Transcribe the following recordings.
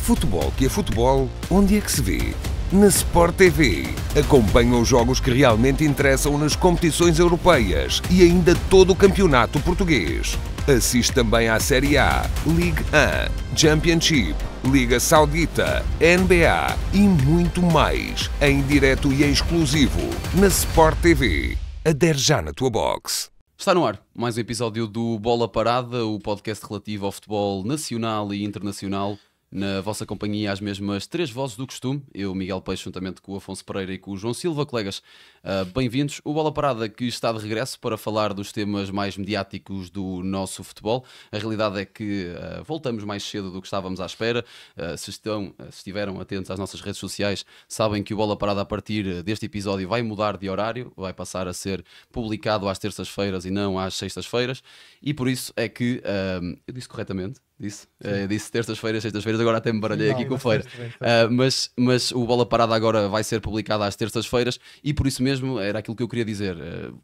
Futebol que é futebol, onde é que se vê? Na Sport TV. Acompanha os jogos que realmente interessam nas competições europeias e ainda todo o campeonato português. Assiste também à Série A, Ligue 1, Championship, Liga Saudita, NBA e muito mais, em direto e em exclusivo, na Sport TV. Adere já na tua box. Está no ar mais um episódio do Bola Parada, o podcast relativo ao futebol nacional e internacional. Na vossa companhia, as mesmas três vozes do costume. Eu, Miguel Peixe, juntamente com o Afonso Pereira e com o João Silva. Colegas, bem-vindos. O Bola Parada que está de regresso para falar dos temas mais mediáticos do nosso futebol. A realidade é que voltamos mais cedo do que estávamos à espera. Se estiveram atentos às nossas redes sociais, sabem que o Bola Parada, a partir deste episódio, vai mudar de horário. Vai passar a ser publicado às terças-feiras e não às sextas-feiras. E por isso é que... eu disse corretamente? Disse terças-feiras, sextas-feiras, agora até me baralhei aqui com o feira. Mas o Bola Parada agora vai ser publicado às terças-feiras e por isso mesmo era aquilo que eu queria dizer.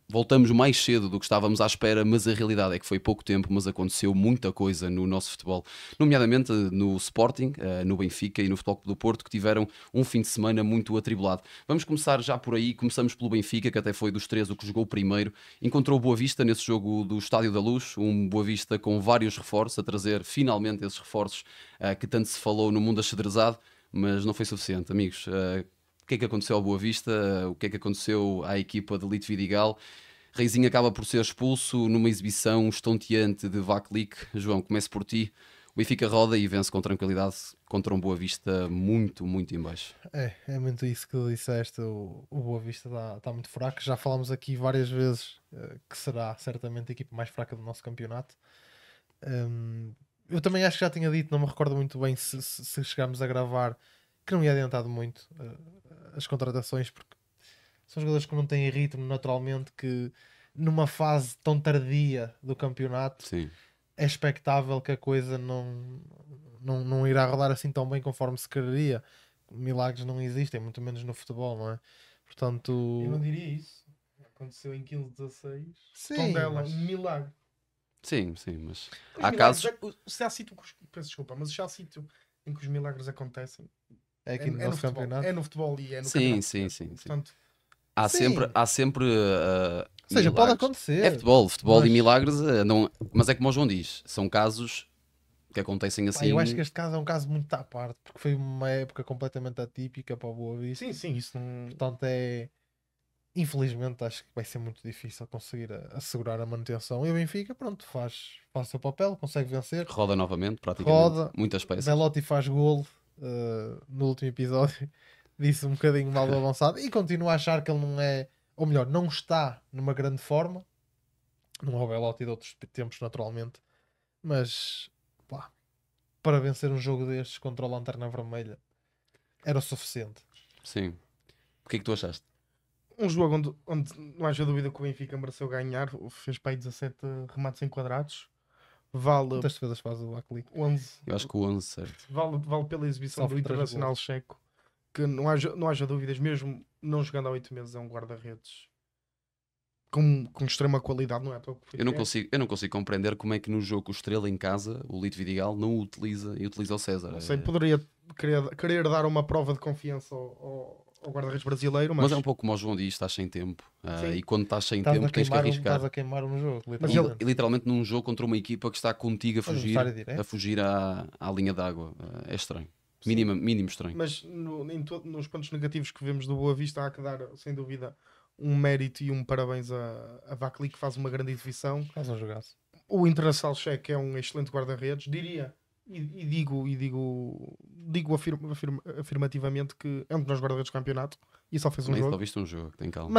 Voltamos mais cedo do que estávamos à espera, mas a realidade é que foi pouco tempo, mas aconteceu muita coisa no nosso futebol, nomeadamente no Sporting, no Benfica e no Futebol Clube do Porto, que tiveram um fim de semana muito atribulado. Vamos começar já por aí. Começamos pelo Benfica, que até foi dos três o que jogou primeiro. Encontrou o Boa Vista nesse jogo do Estádio da Luz, um Boa Vista com vários reforços a trazer finalmente esses reforços que tanto se falou no mundo axadrezado, mas não foi suficiente, amigos. O que é que aconteceu ao Boa Vista? O que é que aconteceu à equipa de Lito Vidigal? Reizinho acaba por ser expulso numa exibição estonteante de Vaclik. João, comece por ti. O Benfica roda e vence com tranquilidade contra um Boa Vista muito, muito em baixo. É muito isso que tu disseste. O Boa Vista está muito fraco. Já falámos aqui várias vezes que será certamente a equipa mais fraca do nosso campeonato. Eu também acho que já tinha dito, não me recordo muito bem se chegámos a gravar, que não ia adiantado muito as contratações, porque são jogadores que não têm ritmo naturalmente, que numa fase tão tardia do campeonato, sim, é expectável que a coisa não irá rodar assim tão bem conforme se quereria. Milagres não existem, muito menos no futebol, não é? Portanto... Eu não diria isso. Aconteceu em 15-16. Sim, Tondela, mas... um milagre. Sim, mas Há casos... Se há sítio, peço desculpa, mas se há sítio em que os milagres acontecem, é aqui no nosso campeonato. É no futebol e é no campeonato. Sim. Portanto, há sempre ou seja, pode acontecer. É futebol mas... e milagres, não... mas é como o João diz, são casos que acontecem assim. Eu acho que este caso é um caso muito à parte, porque foi uma época completamente atípica para o Boa Vista. Sim, isso não... Portanto, infelizmente acho que vai ser muito difícil conseguir assegurar a manutenção. E o Benfica, pronto, faz o seu papel, consegue vencer. Roda novamente, praticamente. Muitas peças. Belotti faz golo no último episódio. Disse um bocadinho mal do avançado. E continua a achar que ele não é, ou melhor, não está numa grande forma. Não é o Belotti de outros tempos, naturalmente. Mas, pá, para vencer um jogo destes contra a Lanterna Vermelha era o suficiente. Sim. O que é que tu achaste? Um jogo onde não haja dúvida que o Benfica mereceu ganhar. Fez para aí 17 remates enquadrados. Vale... Quantas defesas faz o Vaclik? 11. Eu acho que o 11, certo. Vale pela exibição do Internacional Checo. Que não haja dúvidas, mesmo não jogando há 8 meses, é um guarda-redes com extrema qualidade, não é? Eu não consigo compreender como é que no jogo o Estrela em casa, o Lito Vidigal, não o utiliza e utiliza o César. Não sei, poderia querer dar uma prova de confiança ao guarda-redes brasileiro, mas é um pouco como o João diz, estás sem tempo. E quando estás sem tempo tens que arriscar. Estás a queimar um jogo, literalmente num jogo contra uma equipa que está contigo a fugir à linha d'água. É estranho. Mínimo estranho. Mas nos pontos negativos que vemos do Boa Vista há que dar, sem dúvida, um mérito e um parabéns a Vaclik, que faz uma grande exibição. Faz um jogaço. O Internacional Checo é um excelente guarda-redes, diria, e digo afirmativamente que é um dos nossos guarda-redes do campeonato e só fez um jogo. Só viste um jogo, tem calma.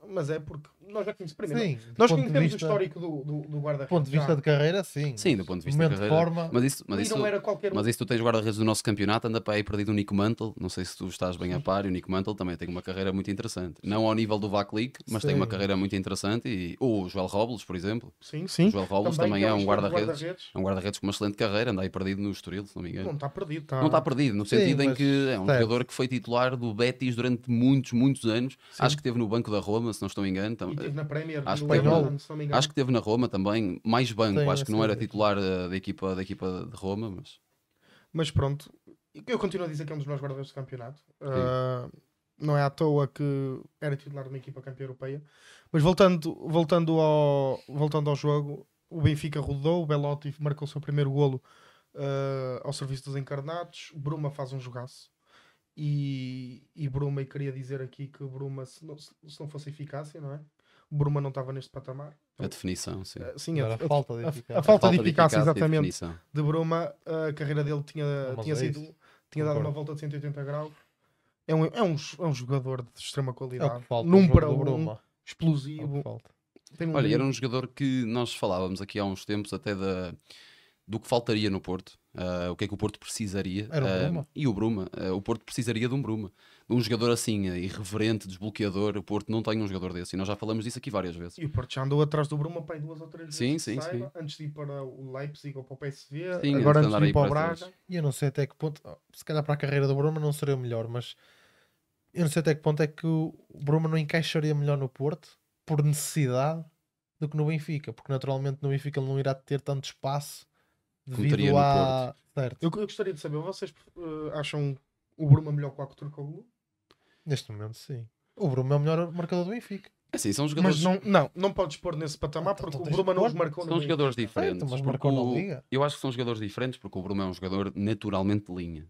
Mas é porque nós já conhecemos, sim, nós conhecemos o histórico do guarda-redes. Do ponto de vista de carreira, sim. Sim, do ponto de vista de carreira. Forma, mas isso tu tens guarda-redes do nosso campeonato, anda para aí perdido o Nico Mantle. Não sei se tu estás bem a par. E o Nico Mantle também tem uma carreira muito interessante. Não ao nível do Vaclik, mas tem uma carreira muito interessante. E o Joel Robles, por exemplo. Sim. O Joel Robles também é um guarda-redes. É um guarda-redes com uma excelente carreira. Anda aí perdido no Estoril, se não me engano. Não está perdido. Não está perdido, no sentido em que é um jogador que foi titular do Betis durante muitos anos. Sim. Acho que esteve no banco da Roma, se não estou me engano. E teve na Premier, acho que teve na Roma também, mais banco, acho que não era titular da equipa de Roma, mas pronto, Eu continuo a dizer que é um dos melhores guarda-redes do campeonato. Não é à toa que era titular de uma equipa campeã europeia. Mas voltando ao jogo, o Benfica rodou, o Belotti marcou o seu primeiro golo ao serviço dos encarnados. Bruma faz um jogaço. E Bruma, e queria dizer aqui que o Bruma, se não fosse eficácia, não é? O Bruma não estava neste patamar. A definição, sim. Sim, a falta de eficácia. A falta de eficácia, e exatamente, definição. de Bruma. A carreira dele tinha dado uma Concordo. volta de 180 graus. É um jogador de extrema É o qualidade. que falta. Num no jogo para do um, Bruma. É o explosivo. que falta. Tem Olha, era um jogador que nós falávamos aqui há uns tempos até do que faltaria no Porto, o que é que o Porto precisaria. Era o Bruma. E o Bruma, o Porto precisaria de um Bruma. De um jogador assim, irreverente, desbloqueador. O Porto não tem um jogador desse. E nós já falamos disso aqui várias vezes. E o Porto já andou atrás do Bruma pai 2 ou 3 Sim, vezes. sim, Saiba, sim. antes de ir para o Leipzig ou para o PSV. Sim, agora antes de antes andar de aí ir para o para Braga. trás. E eu não sei até que ponto, se calhar para a carreira do Bruma não seria melhor, mas eu não sei até que ponto é que o Bruma não encaixaria melhor no Porto por necessidade do que no Benfica, porque naturalmente no Benfica ele não irá ter tanto espaço teria devido no à. Certo. Eu gostaria de saber, vocês acham o Bruma melhor que o Aktürkoğlu? Neste momento, sim. O Bruma é o melhor marcador do Benfica. Assim, são jogadores, Mas não podes pôr nesse patamar Então porque o tens Bruma de não pôr. os marcou são no jogadores Benfica. diferentes. Certo, mas porque marcou na Liga. eu acho que são jogadores diferentes porque o Bruma é um jogador naturalmente de linha,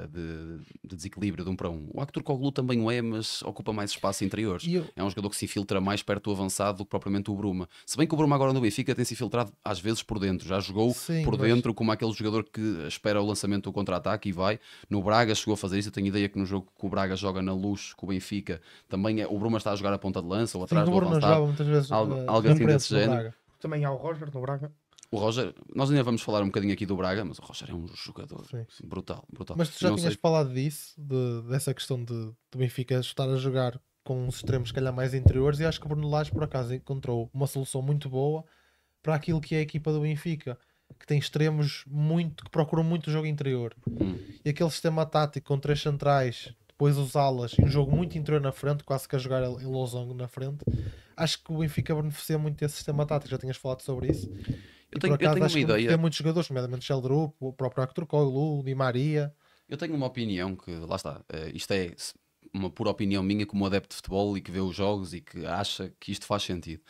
de desequilíbrio, de 1 para 1. O Aktürkoğlu também o é, mas ocupa mais espaço interiores. E eu, É um jogador que se infiltra mais perto do avançado do que propriamente o Bruma. Se bem que o Bruma agora no Benfica tem se infiltrado às vezes por dentro. Já jogou Sim, por mas- dentro como aquele jogador que espera o lançamento do contra-ataque e vai. No Braga chegou a fazer isso. Eu tenho ideia que no jogo que o Braga joga na Luz com o Benfica também o Bruma está a jogar a ponta de lança ou sim, atrás o do Bruma avançado. jogava muitas vezes Algo na assim frente desse do género. Braga. Também há o Roger no Braga. O Roger, nós ainda vamos falar um bocadinho aqui do Braga, mas o Roger é um jogador Sim. brutal. Mas tu já Não tinhas sei- falado disso, dessa questão do Benfica estar a jogar com uns extremos, se calhar, mais interiores, e acho que o Bruno Lage, por acaso, encontrou uma solução muito boa para aquilo que é a equipa do Benfica, que tem extremos que procuram muito o jogo interior. E aquele sistema tático com 3 centrais, depois os alas e um jogo muito interior na frente, quase que a jogar em losango na frente, acho que o Benfica beneficia muito desse sistema tático. Já tinhas falado sobre isso. Eu E tenho, por acaso eu tenho acho uma que beneficia ideia. muitos jogadores, nomeadamente Sheldrup, o próprio Aktürkoğlu, o Di Maria. Eu tenho uma opinião que, lá está, isto é uma pura opinião minha como adepto de futebol e que vê os jogos e que acha que isto faz sentido.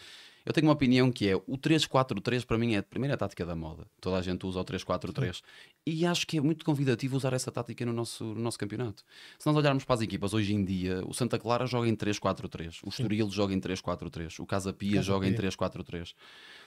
Eu tenho uma opinião que é o 3-4-3 para mim é a primeira tática da moda. Toda a gente usa o 3-4-3 e acho que é muito convidativo usar essa tática no nosso campeonato. Se nós olharmos para as equipas hoje em dia, o Santa Clara joga em 3-4-3, o Estoril joga em 3-4-3, o Casa Pia joga em 3-4-3.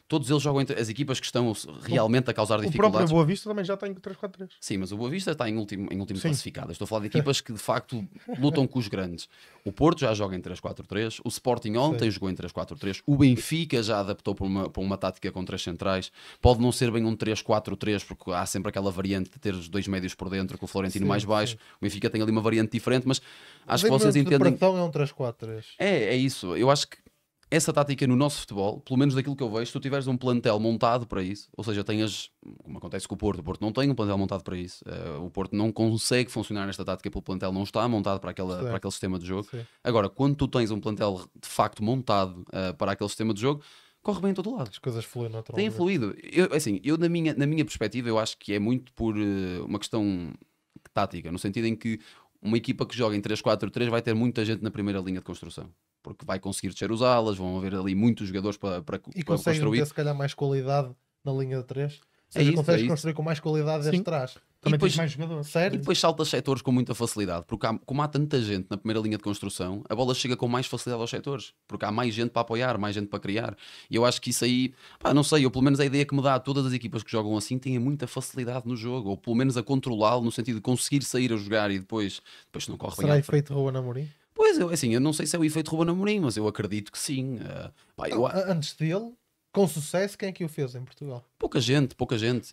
Todos eles jogam as equipas que estão realmente a causar O próprio dificuldades. Boa Vista também já tem 3-4-3. Sim, mas o Boa Vista está em último Sim. classificado. Estou a falar de equipas que de facto lutam com os grandes. O Porto já joga em 3-4-3, o Sporting ontem jogou em 3-4-3, o Benfica já adaptou para uma tática com 3 centrais. Pode não ser bem um 3-4-3, porque há sempre aquela variante de ter os 2 médios por dentro, com o Florentino Sim, mais baixo. sim. O Benfica tem ali uma variante diferente, mas acho que Mas em vocês momento de entendem. pressão é um 3-4-3. É isso. Eu acho que essa tática no nosso futebol, pelo menos daquilo que eu vejo, se tu tiveres um plantel montado para isso, ou seja, tenhas, como acontece com o Porto não tem um plantel montado para isso, o Porto não consegue funcionar nesta tática pelo plantel, não está montado para aquele sistema de jogo. Sim. Agora, quando tu tens um plantel de facto montado para aquele sistema de jogo, corre bem em todo lado. As coisas fluem Tem naturalmente. fluído. Eu na minha perspectiva, eu acho que é muito por uma questão tática, no sentido em que uma equipa que joga em 3-4-3 vai ter muita gente na primeira linha de construção. Porque vai conseguir descer os alas, vão haver ali muitos jogadores para E conseguem construir. ter se calhar mais qualidade na linha de 3. É Seja, isso, consegues é isso. construir com mais qualidade Sim. desde trás. Também depois- tens mais jogadores. Certo? E depois saltas setores com muita facilidade, porque como há tanta gente na primeira linha de construção, a bola chega com mais facilidade aos setores, porque há mais gente para apoiar, mais gente para criar. E eu acho que isso aí, não sei, eu pelo menos a ideia que me dá a todas as equipas que jogam assim têm muita facilidade no jogo, ou pelo menos a controlá-lo, no sentido de conseguir sair a jogar e depois não corre bem Será à frente. efeito Ruben Amorim? Pois, eu não sei se é o efeito Ruben Amorim, mas eu acredito que sim. Antes dele, com sucesso, quem é que o fez em Portugal? Pouca gente.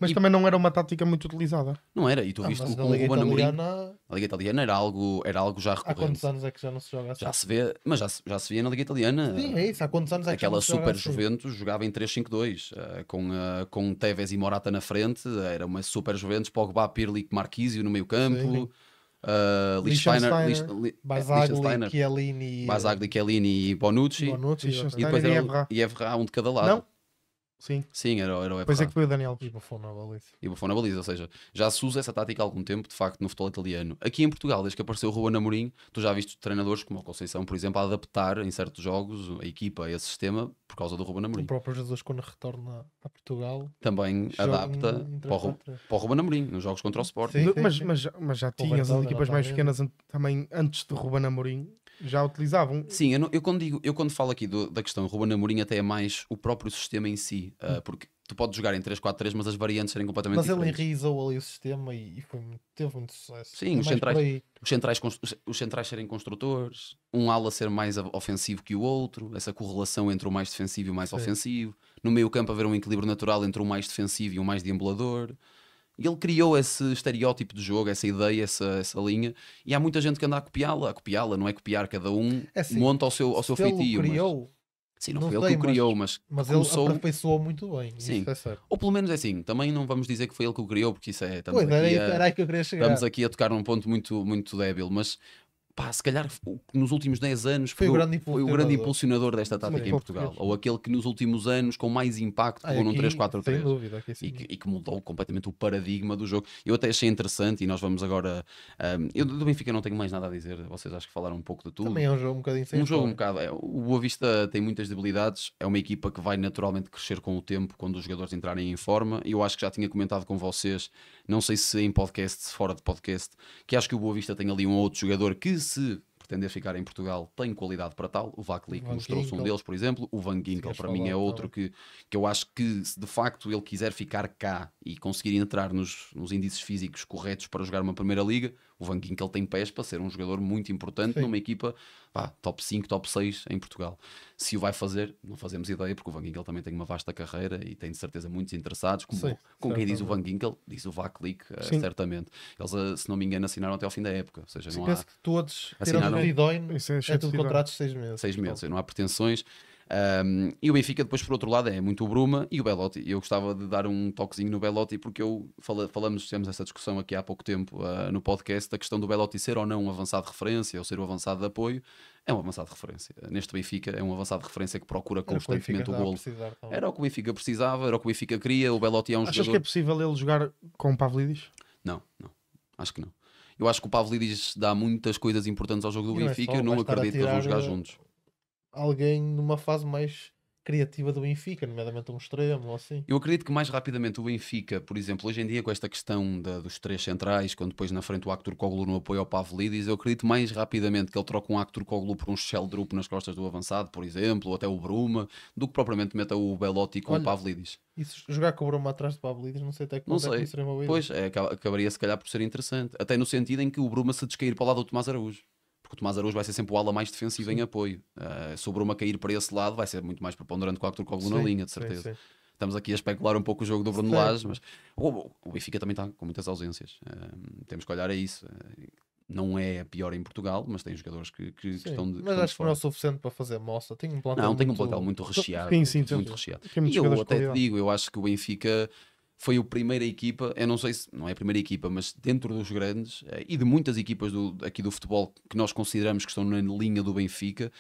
Mas E também não era uma tática muito utilizada. não era, e tu Ah, viste mas com na o Liga Ruben Amorim, Italiana, a Liga Italiana era algo já há quantos recorrente. anos é que já não se joga assim? Já se vê, mas já se via na Liga Italiana. Sim, é isso. Há quantos anos é que já Aquela não se joga super assim? Juventus jogava em 3-5-2, com Tevez e Morata na frente, era uma super Juventus, Pogba, Pirlo e Marquisio no meio campo, Sim. Lichtsteiner, Basagli, Chiellini, Basagli, Chiellini e Bonucci, Bonucci, Liechtenstein e depois e era Evra. e Evra, um de cada lado. Não. Sim. Sim, era o Depois é Eberhard. que foi o Daniel. E Buffon na baliza. E o Buffon na baliza, ou seja, já se usa essa tática há algum tempo, de facto, no futebol italiano. Aqui em Portugal, desde que apareceu o Ruben Amorim, tu já viste treinadores como o Conceição, por exemplo, a adaptar em certos jogos a equipa a esse sistema por causa do Ruben O Amorim. próprio Jesus, quando retorna a Portugal, Também joga adapta em para o 3-4-3. Ruben Amorim, nos jogos contra o Sporting. Sim, Mas já O tinhas as Bertone, equipas mais Otamendi. pequenas também antes de Ruben Amorim já utilizavam. Sim, eu quando falo aqui da questão Ruben Amorim até é mais o próprio sistema em si, porque tu podes jogar em 3-4-3, mas as variantes serem completamente Mas ele diferentes. enraizou ali o sistema e teve muito sucesso. Sim, É os mais centrais- por aí. Os centrais serem construtores, um ala ser mais ofensivo que o outro, essa correlação entre o mais defensivo e o mais Sim. ofensivo, no meio campo haver um equilíbrio natural entre o mais defensivo e o mais deambulador. E ele criou esse estereótipo de jogo, essa ideia, essa linha, e há muita gente que anda a copiá-la, não é copiar, cada um É assim, monta ao seu Se ele feitio. o criou, Mas, sim, não não foi ele sei, que o criou, mas mas ele começou, aperfeiçoou muito bem. Sim. Isso é certo. ou pelo menos é assim, também não vamos dizer que foi ele que o criou, porque isso é, Pois, era aí que eu queria chegar. estamos aqui a tocar num ponto muito, muito débil, mas pá, se calhar nos últimos 10 anos Foi o pegou- grande foi o grande impulsionador desta tática em pouco Portugal, tempo. ou aquele que nos últimos anos com mais impacto pegou num Aqui, 3-4-3 sem dúvida. Aqui, e sim. que mudou completamente o paradigma do jogo. Eu até achei interessante e nós vamos agora. Eu do Benfica não tenho mais nada a dizer, vocês acho que falaram um pouco de tudo. Também é um jogo um bocadinho sem Um jogo um história. bocado. O Boa Vista tem muitas debilidades. É uma equipa que vai naturalmente crescer com o tempo quando os jogadores entrarem em forma. E eu acho que já tinha comentado com vocês, não sei se em podcast, se fora de podcast, que acho que o Boa Vista tem ali um outro jogador que, se pretender ficar em Portugal, tem qualidade para tal. O Vaklik Van mostrou-se um Ginkel. deles, por exemplo. O Van Ginkel, Tinhas para mim, é falado outro que eu acho que, se de facto ele quiser ficar cá e conseguir entrar nos índices físicos corretos para jogar uma primeira liga, o Van Ginkel tem pés para ser um jogador muito importante Sim. numa equipa top 5, top 6 em Portugal. Se o vai fazer, não fazemos ideia, porque o Van Ginkel também tem uma vasta carreira e tem de certeza muitos interessados. Sim, Com quem diz o Van certamente. Ginkel, diz o Vaklik, Sim. certamente. Eles, se não me engano, assinaram até ao fim da época. Ou seja, não há Penso que todos, Assinaram- tirando o Ridoin, Isso é exceto tudo Zidane. contratos de 6 meses. 6 meses, não há pretensões. E o Benfica, depois, por outro lado, é muito o Bruma e o Belotti. Eu gostava de dar um toquezinho no Belotti, porque tivemos essa discussão aqui há pouco tempo no podcast, da questão do Belotti ser ou não um avançado de referência ou ser um avançado de apoio. É um avançado de referência. Neste Benfica, é um avançado de referência que procura Era o que o Benfica constantemente o estava a golo. precisar também. Era o que o Benfica precisava, era o que o Benfica queria. O Belotti é um Achas que é jogador. possível ele jogar com o Pavlidis? Não, acho que não. Eu acho que o Pavlidis dá muitas coisas importantes ao jogo do E não é Benfica. só, Eu não vai estar a acredito que eles vão tirar, jogar juntos. Alguém numa fase mais criativa do Benfica, nomeadamente um extremo ou assim. Eu acredito que mais rapidamente o Benfica, por exemplo, hoje em dia com esta questão dos três centrais, quando depois na frente o Aktürkoğlu no apoio ao Pavlidis, eu acredito mais rapidamente que ele troca um Aktürkoğlu por um Sheldrup nas costas do avançado, por exemplo, ou até o Bruma, do que propriamente meta o Belotti com Olha, o Pavlidis. E se jogar com o Bruma atrás de Pavlidis, não sei até que Não ponto é que sei. isso seria uma boa ideia. Pois, acabaria se calhar por ser interessante. Até no sentido em que o Bruma se descair para o lado do Tomás Araújo. Porque o Tomás Araújo vai ser sempre o ala mais defensivo em apoio. Se o Bruma cair para esse lado, vai ser muito mais preponderante com o Aktürkoğlu na Sim, linha, de sim, certeza. sim. Estamos aqui a especular um pouco o jogo do Bruno Certo. Lage, mas o Benfica também está com muitas ausências. Temos que olhar a isso. Não é a pior em Portugal, mas tem jogadores que Sim, estão de mas estão de acho que não é o fora. suficiente para fazer moça. Tem um plantel Não, tem um muito... plantel muito recheado. Sim, sim, muito tem- recheado. tem muitos E eu jogadores de até te qualidade. digo, eu acho que o Benfica foi a primeira equipa, eu não sei se não é a primeira equipa, mas dentro dos grandes e de muitas equipas aqui do futebol que nós consideramos que estão na linha do Benfica,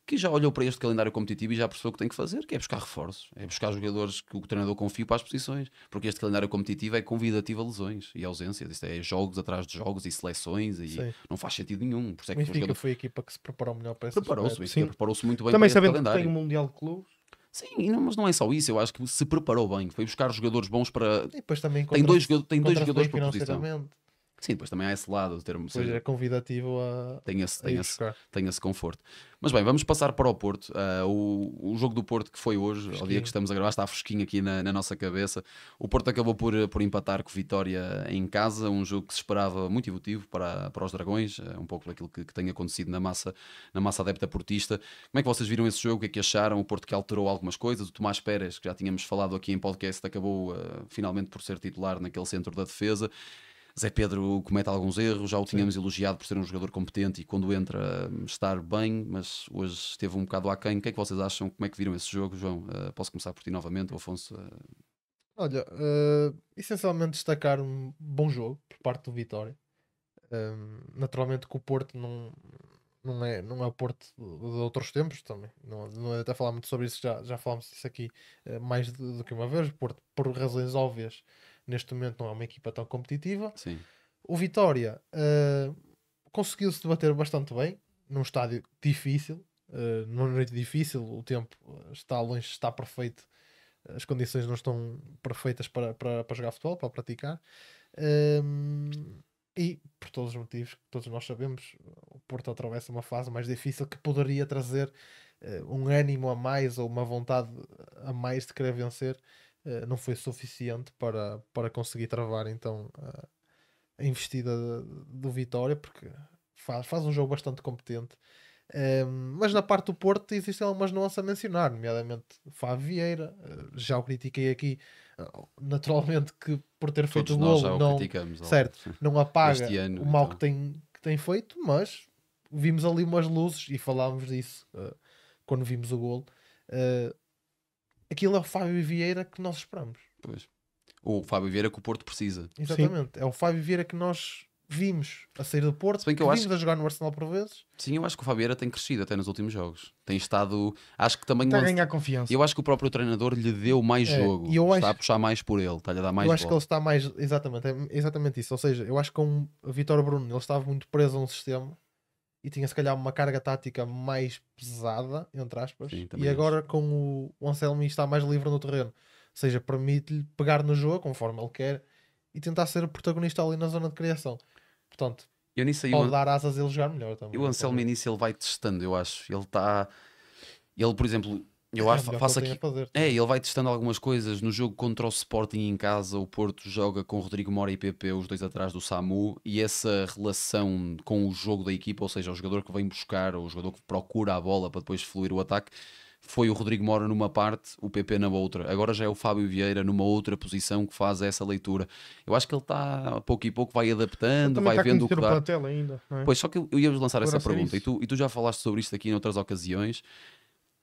que já olhou para este calendário competitivo e já percebeu o que tem que fazer, que é buscar reforços, é buscar jogadores que o treinador confia para as posições, porque este calendário competitivo é convidativo a lesões e ausências, isto é jogos atrás de jogos e seleções e Sim. não faz sentido nenhum. Por isso é O que os Benfica jogadores foi a equipa que se preparou melhor para esse preparou-se, o aspecto. Benfica Sim. preparou-se muito bem Também para este sabendo que calendário. tem o Mundial de Clubes. Sim, mas não é só isso, eu acho que se preparou bem, foi buscar jogadores bons para. E depois também Tem dois contra-se jogadores bem por posição. financeiramente. Sim, depois também há esse lado, de ter, ou Depois seja, é convidativo a tem esse, ir tem, esse, buscar. tem esse conforto. Mas bem, vamos passar para o Porto. O jogo do Porto que foi hoje, ao dia Fresquinho. que estamos a gravar, está fresquinho aqui na nossa cabeça. O Porto acabou por empatar com Vitória em casa, um jogo que se esperava muito emotivo para os Dragões, um pouco daquilo que tem acontecido na massa adepta portista. Como é que vocês viram esse jogo? O que é que acharam? O Porto que alterou algumas coisas. O Tomás Pérez, que já tínhamos falado aqui em podcast, acabou finalmente por ser titular naquele centro da defesa. Zé Pedro comete alguns erros, já o tínhamos elogiado por ser um jogador competente e quando entra estar bem, mas hoje esteve um bocado aquém. O que é que vocês acham? Como é que viram esse jogo, João? Posso começar por ti novamente, o Afonso? Olha, essencialmente destacar um bom jogo por parte do Vitória. Naturalmente que o Porto não é o Porto de outros tempos também. Não é até falar muito sobre isso, já falámos disso aqui mais do que uma vez. O Porto, por razões óbvias, neste momento não é uma equipa tão competitiva. Sim. O Vitória conseguiu-se debater bastante bem, num estádio difícil, numa noite difícil, o tempo está longe, está perfeito, as condições não estão perfeitas para jogar futebol, para praticar. E por todos os motivos que todos nós sabemos, o Porto atravessa uma fase mais difícil que poderia trazer um ânimo a mais ou uma vontade a mais de querer vencer. Não foi suficiente para conseguir travar então a investida do Vitória, porque faz um jogo bastante competente. Mas na parte do Porto existem algumas nuances a mencionar, nomeadamente Fábio Vieira. Já o critiquei aqui, naturalmente, que por ter feito Todos o nós já golo o não, criticamos. certo, não apaga Este ano, o mal então. que tem feito, mas vimos ali umas luzes e falámos disso quando vimos o golo. Aquilo é o Fábio Vieira que nós esperamos. Pois. O Fábio Vieira que o Porto precisa. Exatamente, é o Fábio Vieira que nós vimos a sair do Porto, Se bem que que eu vimos acho a jogar no Arsenal por vezes. Sim, eu acho que o Fábio Vieira tem crescido até nos últimos jogos. Tem estado. Acho que também. Está a ganhar confiança. Eu acho que o próprio treinador lhe deu mais jogo. e eu Está acho- a puxar mais por ele. Está-lhe a dar mais Eu acho que bola. ele está mais. Exatamente, é exatamente isso. Ou seja, eu acho que com o Vítor Bruno ele estava muito preso a um sistema e tinha se calhar uma carga tática mais pesada, entre aspas. Sim, também E agora com o Anselmi está mais livre no terreno. Ou seja, permite-lhe pegar no jogo conforme ele quer e tentar ser o protagonista ali na zona de criação. Portanto, Eu nisso aí, pode dar asas a ele jogar melhor também. o Anselmo início ele vai testando, eu acho. Ele está. Ele, por exemplo, eu É acho, o melhor faço que ele aqui. tem a fazer. Ele vai testando algumas coisas. No jogo contra o Sporting em casa, o Porto joga com Rodrigo Mora e PP, os dois atrás do Samu, e essa relação com o jogo da equipa, ou seja, o jogador que vem buscar, ou o jogador que procura a bola para depois fluir o ataque, foi o Rodrigo Mora numa parte, o PP na outra. Agora já é o Fábio Vieira numa outra posição que faz essa leitura. Eu acho que ele está, pouco e pouco, vai adaptando, Também vai está a vendo o conhecer que o dá. plantel ainda, não é? Pois, só que eu ia-vos lançar essa Poderá ser pergunta, isso. e tu já falaste sobre isto aqui noutras ocasiões.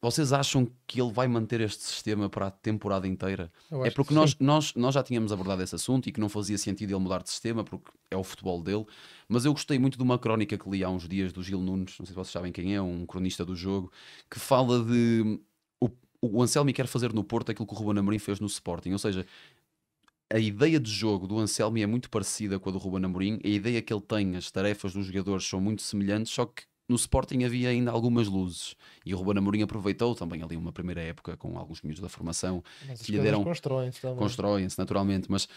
Vocês acham que ele vai manter este sistema para a temporada inteira? Eu É acho porque que nós já tínhamos abordado esse assunto e que não fazia sentido ele mudar de sistema porque é o futebol dele, mas eu gostei muito de uma crónica que li há uns dias do Gil Nunes, não sei se vocês sabem quem é, um cronista do jogo, que fala de o Anselmi quer fazer no Porto aquilo que o Ruben Amorim fez no Sporting, ou seja, a ideia de jogo do Anselmi é muito parecida com a do Ruben Amorim, a ideia que ele tem, as tarefas dos jogadores são muito semelhantes, só que no Sporting havia ainda algumas luzes e o Ruben Amorim aproveitou também ali uma primeira época com alguns miúdos da formação, mas as que lhe coisas deram- constroem-se também. constroem-se naturalmente, mas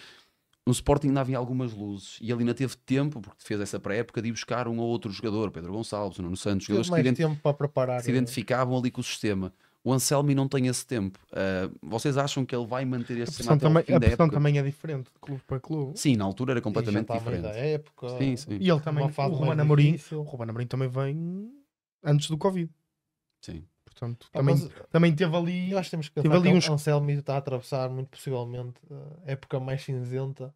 no Sporting ainda havia algumas luzes e ele ainda teve tempo, porque fez essa pré-época, de ir buscar um ou outro jogador, Pedro Gonçalves, Nuno Santos, Teve jogadores mais que tempo para preparar. se identificavam ali com o sistema. O Anselmi não tem esse tempo. Vocês acham que ele vai manter A esse pressão, sistema até o também, fim a da pressão época? também é diferente de clube para clube. Sim, na altura era e já completamente está a meio da diferente. época. Sim, sim. E ele também, Uma fase o mais Ruben Amorim, difícil. o Ruben Amorim também vem antes do Covid. Sim. Portanto, Ah, também, mas também teve ali. eu acho que temos que Tive pensar ali que uns- o Anselmi está a atravessar muito possivelmente a época mais cinzenta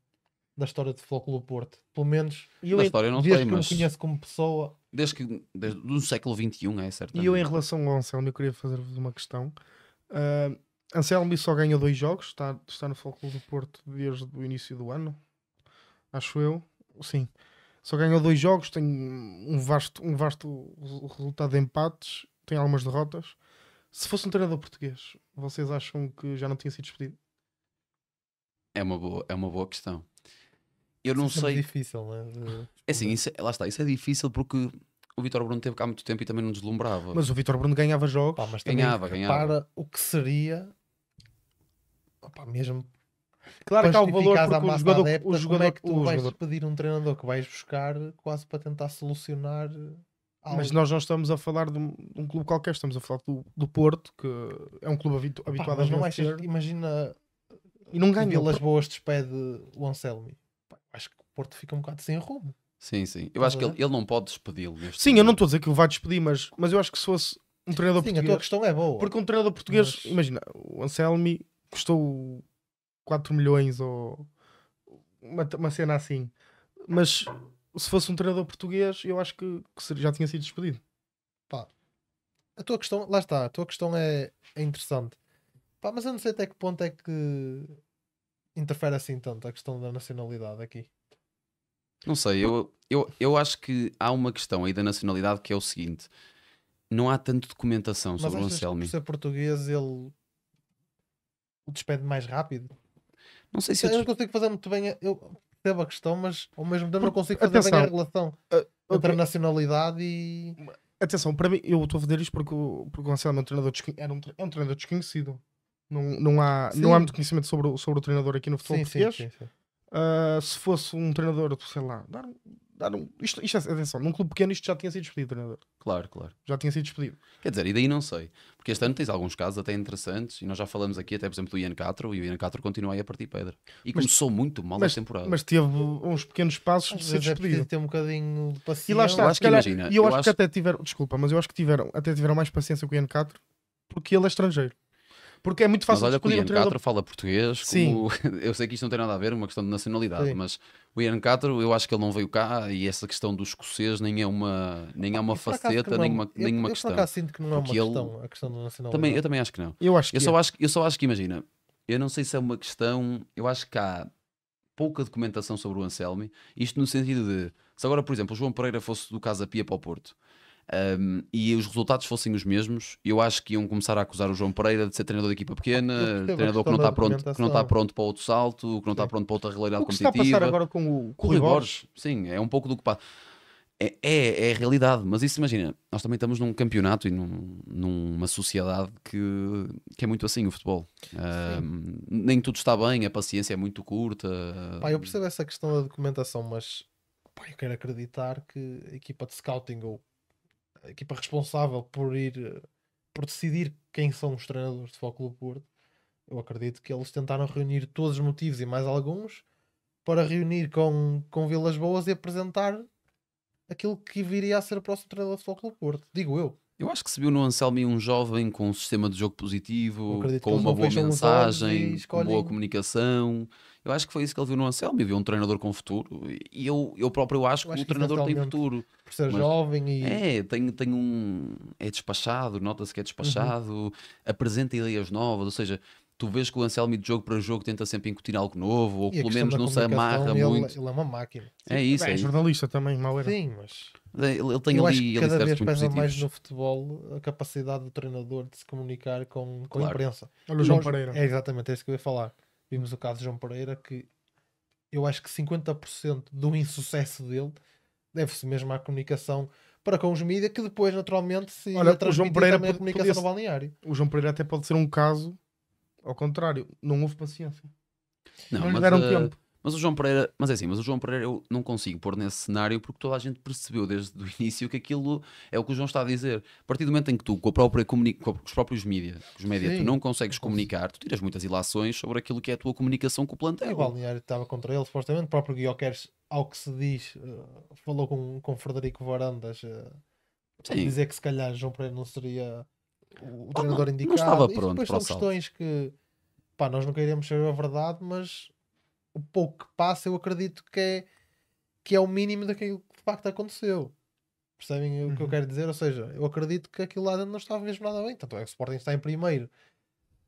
da história de Futebol Clube do Porto. Pelo menos E eu, Da em- história não desde sei, que eu mas me conheço como pessoa. desde do século XXI é e certamente. eu, em relação ao Anselmo, eu queria fazer-vos uma questão. Anselmo só ganha 2 jogos, está no Futebol Clube do Porto desde o início do ano, acho eu. Sim, só ganhou 2 jogos, tem um vasto resultado de empates, tem algumas derrotas. Se fosse um treinador português, vocês acham que já não tinha sido despedido? É uma boa questão. Eu não Isso é sempre sei. difícil, né? É assim, lá está, isso é difícil porque o Vítor Bruno teve cá há muito tempo e também não deslumbrava. Mas o Vítor Bruno ganhava jogos. Pá, mas também Ganhava. repara o que seria. Opá, mesmo Claro para que há o valor justificar a porque o massa jogador, adepta, o como jogador, é que tu o vais jogador- pedir um treinador que vais buscar quase para tentar solucionar algo? Mas nós não estamos a falar de um clube qualquer, estamos a falar do Porto, que é um clube Pá, habituado mas a não vencer. achas, imagina E não que ganha. Vilas Boas despede o Anselmi. Pá, acho que o Porto fica um bocado sem rumo. Sim, sim. Eu Estás acho a que ver? ele não pode despedi-lo. neste Sim, eu não momento. estou a dizer que o vai despedir, mas eu acho que se fosse um treinador Sim, a tua português. questão é boa. Porque um treinador português, Mas- imagina, o Anselmi custou 4 milhões ou uma cena assim. Mas se fosse um treinador português, eu acho que já tinha sido despedido. A tua questão, lá está, a tua questão é interessante. Pá, mas eu não sei até que ponto é que interfere assim tanto a questão da nacionalidade aqui. Não sei, eu acho que há uma questão aí da nacionalidade que é o seguinte: não há tanto documentação Mas sobre o achas que por Anselmi. ser português ele o despede mais rápido? Não sei se Eu eu não consigo fazer muito bem. Eu percebo a questão, mas ao mesmo tempo não consigo fazer Atenção. bem a relação entre Ok. a nacionalidade e. Atenção, para mim, eu estou a fazer isto porque o Anselmo é um treinador, é um treinador desconhecido. Não há Sim. muito conhecimento sobre o treinador aqui no futebol Sim, português. sim. Se fosse um treinador, sei lá, isto é, atenção, num clube pequeno isto já tinha sido despedido, treinador. Claro. Já tinha sido despedido. Quer dizer, e daí não sei. Porque este ano tens alguns casos até interessantes, e nós já falamos aqui, até por exemplo, do Ian Castro, e o Ian Castro continua aí a partir pedra. E Mas- começou muito mal a temporada. Mas teve uns pequenos passos de Às ser vezes é preciso despedido. ter um bocadinho de paciência. E lá está, Eu acho se que calhar, imagina, e eu eu acho que acho- até tiveram, desculpa, mas eu acho que até tiveram mais paciência com o Ian Castro porque ele é estrangeiro. Porque é muito Mas fácil olha que o despedir Ian um treinador. Castro fala português. Sim. Eu sei que isto não tem nada a ver, uma questão de nacionalidade, Sim. mas o Ian Castro, eu acho que ele não veio cá e essa questão do escocês nem é uma Eu, por acaso, faceta, que não é nem uma eu por questão. acaso sinto que não é uma Porque ele- questão, a questão da Eu nacionalidade. também acho que não. Eu acho que Eu só acho que, imagina, eu não sei se é uma questão, eu acho que há pouca documentação sobre o Anselmi, isto no sentido de, se agora, por exemplo, o João Pereira fosse do Casa Pia para o Porto, e os resultados fossem os mesmos, eu acho que iam começar a acusar o João Pereira de ser treinador de equipa Eu pequena, percebo a treinador que questão não da está pronto, que não está documentação. pronto para outro salto, que não está Sim. pronto para outra realidade o que se está a competitiva. passar agora com Com o o Rui Rui Borges. Borges, sim, é um pouco do que passa. É a realidade, mas isso imagina, nós também estamos num campeonato e numa sociedade que é muito assim o futebol. Nem tudo está bem, a paciência é muito curta. Pá, eu percebo essa questão da documentação, mas pá, eu quero acreditar que a equipa de scouting ou a equipa responsável por decidir quem são os treinadores de Futebol Clube Porto, eu acredito que eles tentaram reunir todos os motivos e mais alguns para reunir com Vilas Boas e apresentar aquilo que viria a ser o próximo treinador de Futebol Clube Porto. Digo eu. Eu acho que se viu no Anselmi um jovem com um sistema de jogo Eu positivo, acredito que com eles uma não boa fecham os olhos e mensagem, com escolhem- boa comunicação. Eu acho que foi isso que ele viu no Anselmi, viu um treinador com futuro. E eu próprio acho Eu que acho o que treinador tem essencialmente futuro. Por ser Mas- jovem e Tem um. É despachado, nota-se que é despachado, apresenta ideias novas, ou seja, tu vês que o Anselmi de jogo para jogo tenta sempre incutir algo novo, ou e a pelo questão menos da não se comunicação, amarra ele, muito. ele é uma máquina. É isso, É é isso. jornalista também, mal era. Sim, mas Ele tem eu acho ali que cada alicerces vez muito pesa mais positivos. no futebol a capacidade do treinador de se comunicar com a Claro. imprensa. Olha o João Nós- Pereira. É exatamente isso que eu ia falar. Vimos o caso de João Pereira, que eu acho que 50% do insucesso dele deve-se mesmo à comunicação para com os mídias, que depois naturalmente se Olha, ia o João transmitir Pereira também a comunicação podia-se- no balneário. O João Pereira até pode ser um caso ao contrário. Não houve paciência. Não, Não lhe mas, deram tempo. mas o João Pereira, mas é assim, mas o João Pereira eu não consigo pôr nesse cenário porque toda a gente percebeu desde o início que aquilo é o que o João está a dizer. A partir do momento em que tu, com os próprios mídias, tu Sim, não consegues não comunicar, tu tiras muitas ilações sobre aquilo que é a tua comunicação com o E o plantel. balneário estava contra ele, supostamente. O próprio Guioqueres, ao que se diz, falou com Frederico Varandas para Sim. dizer que se calhar João Pereira não seria o Oh, treinador não indicado. estava E pronto depois para o são salto. questões que pá, nós não queremos saber a verdade, mas o pouco que passa eu acredito que é o mínimo daquilo que de facto aconteceu. Percebem o que eu Uhum. quero dizer? Ou seja, eu acredito que aquilo lá dentro não estava mesmo nada bem. Tanto é que o Sporting está em primeiro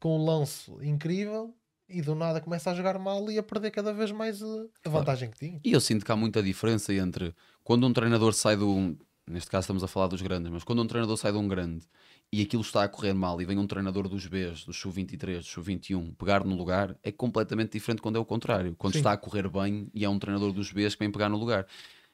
com um lance incrível e do nada começa a jogar mal e a perder cada vez mais a vantagem que tinha. E eu sinto que há muita diferença entre quando um treinador sai de um. Neste caso estamos a falar dos grandes, mas quando um treinador sai de um grande e aquilo está a correr mal e vem um treinador dos Bs, do Sub-23, do Sub-21, pegar no lugar, é completamente diferente quando é o contrário. Quando Sim. está a correr bem e é um treinador dos Bs que vem pegar no lugar.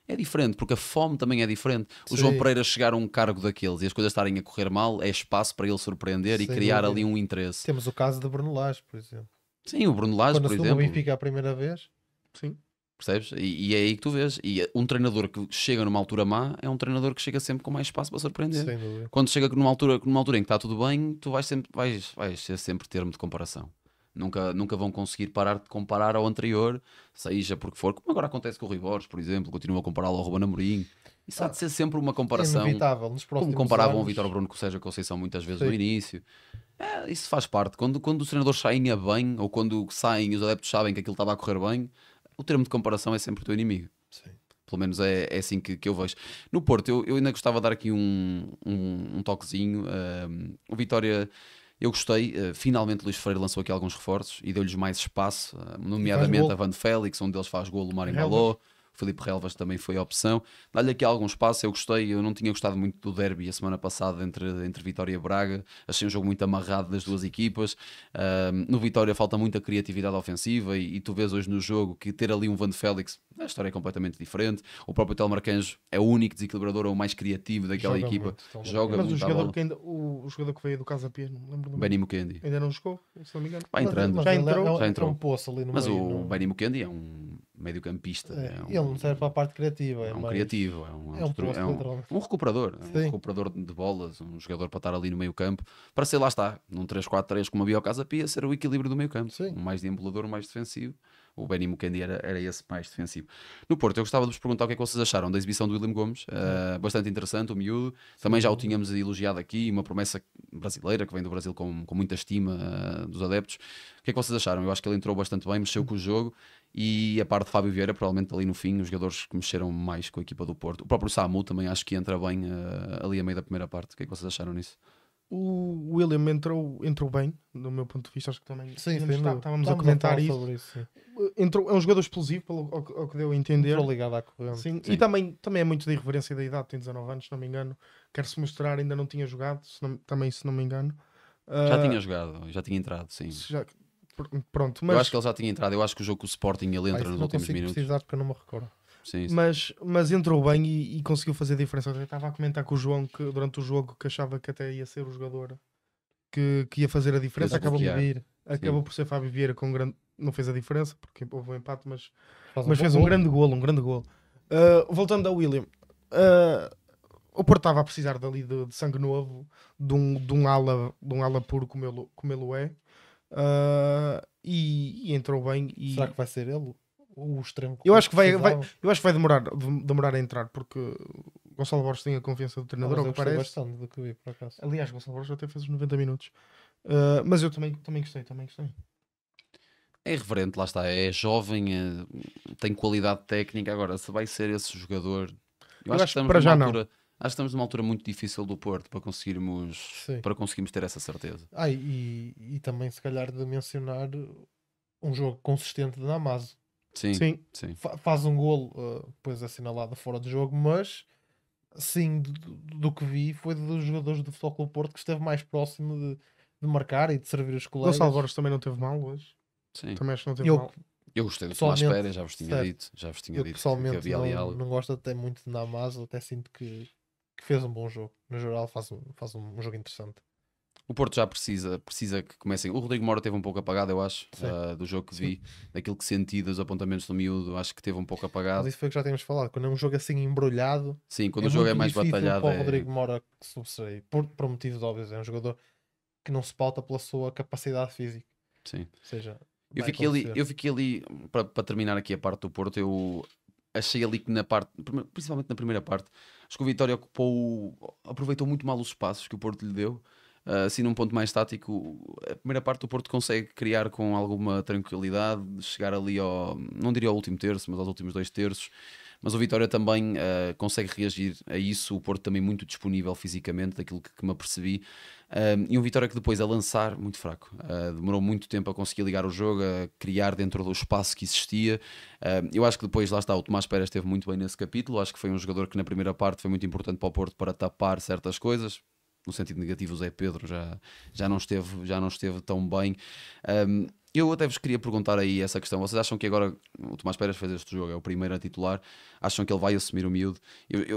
É diferente, porque a fome também é diferente. O Sim. João Pereira chegar a um cargo daqueles e as coisas estarem a correr mal é espaço para ele surpreender e Sem criar dúvida. ali um interesse. Temos o caso de Bruno Lage, por exemplo. Sim, o Bruno Lage, Quando por assumiu o exemplo. Benfica a primeira vez, Sim. Percebes? E é aí que tu vês. E um treinador que chega numa altura má é um treinador que chega sempre com mais espaço para surpreender. sem dúvida. Quando chega numa altura em que está tudo bem, tu vais ser sempre termo de comparação. Nunca vão conseguir parar de comparar ao anterior, seja porque for, como agora acontece com o Rui Borges, por exemplo, continua a compará-lo ao Ruben Amorim. Isso há de ser sempre uma É comparação, inevitável. Nos como próximos comparavam o anos, Vítor Bruno com o Sérgio Conceição muitas vezes no Sim. início. Isso faz parte. Quando os treinadores saem a bem, ou quando saem e os adeptos sabem que aquilo estava a correr bem, o termo de comparação é sempre o teu inimigo. Sim. Pelo menos é assim que eu vejo. No Porto, eu ainda gostava de dar aqui um toquezinho. O Vitória, eu gostei. Finalmente, Luís Freire lançou aqui alguns reforços e deu-lhes mais espaço, nomeadamente gol. a Van Félix, um deles faz golo, o Mário Relvas. Maló. Filipe Relvas também foi a opção. Dá-lhe aqui algum espaço, eu gostei. Eu não tinha gostado muito do derby a semana passada entre Vitória e Braga. Achei um jogo muito amarrado das duas equipas. No Vitória falta muita criatividade ofensiva e tu vês hoje no jogo que ter ali um Van de Félix, a história é completamente diferente. O próprio Telmarcanjo é o único desequilibrador ou o mais criativo daquela Joga equipa. muito, Telmarcanjo. Joga Mas muito à bola. o jogador que veio do Casa Pia, não lembro do nome. Benny Mukendi. Ainda não jogou, se não me engano. Vai entrando. Mas Já ele entrou? Já é entrou. um poço ali no Mas meio. o não- Benny Mukendi é um meio-campista. ele não serve para a parte criativa. É um mais- criativo, é um poço, literalmente. um recuperador, é um Sim. recuperador de bolas, um jogador para estar ali no meio campo, para ser, lá está, num 3-4-3 como havia o Casa Pia, ser o equilíbrio do meio campo, Sim. um mais deambulador, um mais defensivo. O Benny Mukendi era esse mais defensivo. No Porto, eu gostava de vos perguntar o que é que vocês acharam da exibição do William Gomes, bastante interessante, o miúdo, também já o tínhamos elogiado aqui, uma promessa brasileira, que vem do Brasil com muita estima dos adeptos. O que é que vocês acharam? Eu acho que ele entrou bastante bem, mexeu com o jogo, e a parte de Fábio Vieira, provavelmente ali no fim, os jogadores que mexeram mais com a equipa do Porto. O próprio Samu também acho que entra bem ali a meio da primeira parte. O que é que vocês acharam nisso? O William entrou bem, do meu ponto de vista, acho que também Sim, estávamos a comentar falar isso. sobre isso. Sim. É um jogador explosivo, ao que deu a entender. Entrou ligado à corrente. Sim. Sim. E também é muito da irreverência da idade, tem 19 anos, se não me engano. Quer-se mostrar, ainda não tinha jogado, se não me engano. Já tinha jogado, já tinha entrado, sim. Pronto, Eu acho que ele já tinha entrado. Eu acho que o jogo com o Sporting ele entra Isso nos não últimos consigo minutos. precisar porque eu não me recordo. Sim, sim. mas entrou bem e conseguiu fazer a diferença. Eu estava a comentar com o João que durante o jogo que achava que até ia ser o jogador que ia fazer a diferença. Ia desbloquear. Acabou por ser Fábio Vieira com grande. Não fez a diferença porque houve um empate, mas Faz fez bom um gol. grande golo. Voltando ao William, o Porto estava a precisar dali de sangue novo, de um ala puro como ele é. E entrou bem. E Será que vai ser ele? O extremo que eu acho que vai demorar a entrar, porque o Gonçalo Borges tem a confiança do treinador, ao que parece. bastante do que vi, por acaso. Aliás, Gonçalo Borges até fez os 90 minutos. Mas eu também gostei. É irreverente, lá está. É jovem, tem qualidade técnica. Agora, se vai ser esse jogador, eu acho que estamos para já numa não. altura. Acho que estamos numa altura muito difícil do Porto para conseguirmos ter essa certeza. E também, se calhar, de mencionar um jogo consistente de Namazo. Sim. Faz um golo, depois assinalado fora de jogo, mas sim, do que vi, foi dos jogadores do Futebol Clube Porto que esteve mais próximo de marcar e de servir os colegas. Gonçalo Borges também não teve mal hoje. Sim. Também acho que não teve Eu, mal. Eu gostei do Tomás pessoalmente, Pérez, já vos tinha certo. dito. eu Que pessoalmente havia ali não, algo. não gosto até muito de Namazo, até sinto que fez um bom jogo. No geral, faz um jogo interessante. O Porto já precisa que comecem. O Rodrigo Moura teve um pouco apagado, eu acho, Sim. do jogo que vi, daquilo que senti dos apontamentos do miúdo, acho que teve um pouco apagado. Mas isso foi o que já tínhamos falado. Quando é um jogo assim embrulhado, Sim, quando o jogo é muito mais difícil batalhado. para o Rodrigo Moura que sobressair. Por motivos óbvios. É um jogador que não se pauta pela sua capacidade física. Sim. Ou seja, Eu vai fiquei ali para terminar aqui a parte do Porto, eu achei ali que principalmente na primeira parte, acho que o Vitória aproveitou muito mal os espaços que o Porto lhe deu. Assim num ponto mais tático, a primeira parte do Porto consegue criar com alguma tranquilidade, chegar ali não diria ao último terço, mas aos últimos 2 terços. Mas o Vitória também consegue reagir a isso, o Porto também muito disponível fisicamente, daquilo que me apercebi. E um Vitória que depois a lançar, muito fraco. Demorou muito tempo a conseguir ligar o jogo, a criar dentro do espaço que existia. Eu acho que depois, lá está, o Tomás Pérez esteve muito bem nesse capítulo. Acho que foi um jogador que na primeira parte foi muito importante para o Porto para tapar certas coisas. No sentido negativo, o Zé Pedro já não esteve tão bem. Eu até vos queria perguntar aí essa questão. Vocês acham que agora o Tomás Pérez fez este jogo, é o primeiro a titular? Acham que ele vai assumir o miúdo?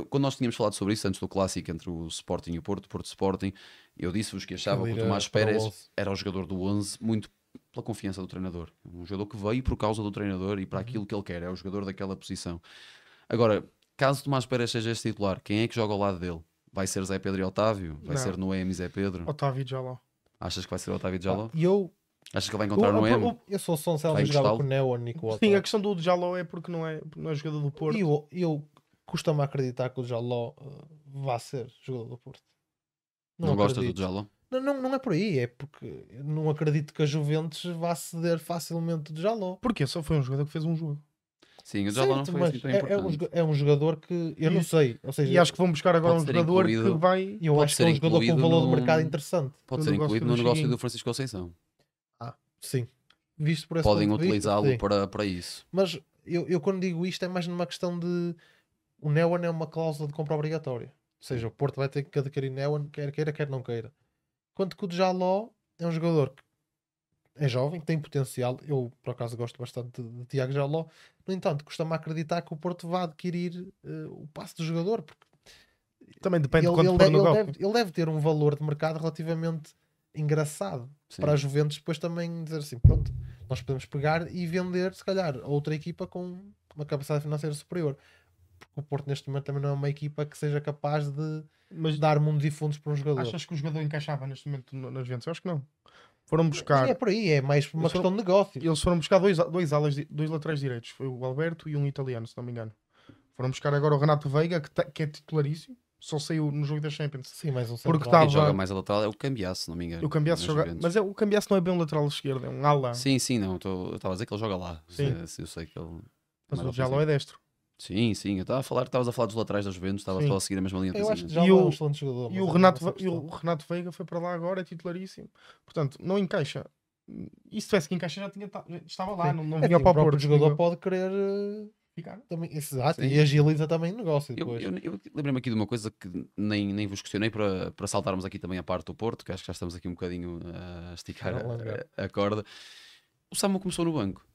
Quando nós tínhamos falado sobre isso antes do clássico entre o Sporting e o Porto Sporting, eu disse-vos que achava que o Tomás Pérez era o jogador do 11 muito pela confiança do treinador. Um jogador que veio por causa do treinador e para aquilo que ele quer, é o jogador daquela posição. Agora, caso Tomás Pérez seja este titular, quem é que joga ao lado dele? Vai ser Zé Pedro e Otávio? Vai ser Noemi e Zé Pedro? Otávio e Jaló. Achas que vai ser Otávio e Jaló? E eu Achas que ele vai encontrar Noemi? Eu sou São Selma Vai e jogava encostá-lo? com o Neon e com o Sim, Otávio. a questão do Jaló é porque não é jogador do Porto. E eu costumo acreditar que o Jaló vá ser jogador do Porto. Não gostas acredito. do Jaló? Não é por aí, é porque eu não acredito que a Juventus vá ceder facilmente de Jaló. Porque só foi um jogador que fez um jogo. Sim, o Jaló não Certo, foi mas assim tão importante. é um jogador que eu não sei. Ou seja, E acho que vão buscar agora um pode ser jogador que incluído. vai. eu pode acho que é ser um jogador com um incluído valor no- de mercado interessante. Pode no ser negócio incluído do no negócio Chiquinho. do Francisco Conceição. Sim. Visto por esse Podem ponto de vista, utilizá-lo sim. para isso. Mas eu quando digo isto é mais numa questão de o Neon é uma cláusula de compra obrigatória. Ou seja, o Porto vai ter que adquirir Neon, quer queira, quer não queira. Enquanto que o Djaló é um jogador que é jovem, tem potencial. Eu, por acaso, gosto bastante de Tiago Djaló. No entanto, custa-me acreditar que o Porto vá adquirir o passe do jogador, porque Também depende de quanto for o negócio. ele deve ter um valor de mercado relativamente engraçado Sim. para a Juventus depois também dizer assim, pronto, nós podemos pegar e vender, se calhar, a outra equipa com uma capacidade financeira superior. Porque o Porto neste momento também não é uma equipa que seja capaz de Mas dar mundos e fundos para um jogador. achas que o jogador encaixava neste momento nas Juventus? Eu acho que não. Foram buscar... Nem é por aí, é mais por uma Eles questão de negócio. Eles foram buscar dois laterais direitos. Foi o Alberto e um italiano, se não me engano. Foram buscar agora o Renato Veiga, que é titularíssimo. Só saiu no jogo da Champions. Sim, mais um Porque central. Quem estava- joga mais a lateral é o Cambiasso, se não me engano. O Cambiasso nas joga... Juventus. Mas o Cambiasso não é bem um lateral esquerdo, é um ala. Sim, não, eu estava a dizer que ele joga lá. Sim. Eu sei que ele. Mas mais o Jaló é destro. Sim, eu estava a falar, estavas a falar dos laterais da Juventus, estava Sim. só a seguir a mesma linha de Eu acho que pensamento. já E é um o- excelente jogador. E mas o é Renato, essa e o questão. Renato Veiga foi para lá agora, é titularíssimo. Portanto, não encaixa. E se tivesse que encaixar, estava lá, Sim. não É vinha assim, para o o próprio Porto. jogador digo eu. pode querer Ficar. também, exato, Sim. e agiliza também o negócio Eu, depois. eu lembrei-me aqui de uma coisa que nem vos questionei para saltarmos aqui também a parte do Porto, que acho que já estamos aqui um bocadinho a esticar Não, alongar. a corda. O Samu começou no banco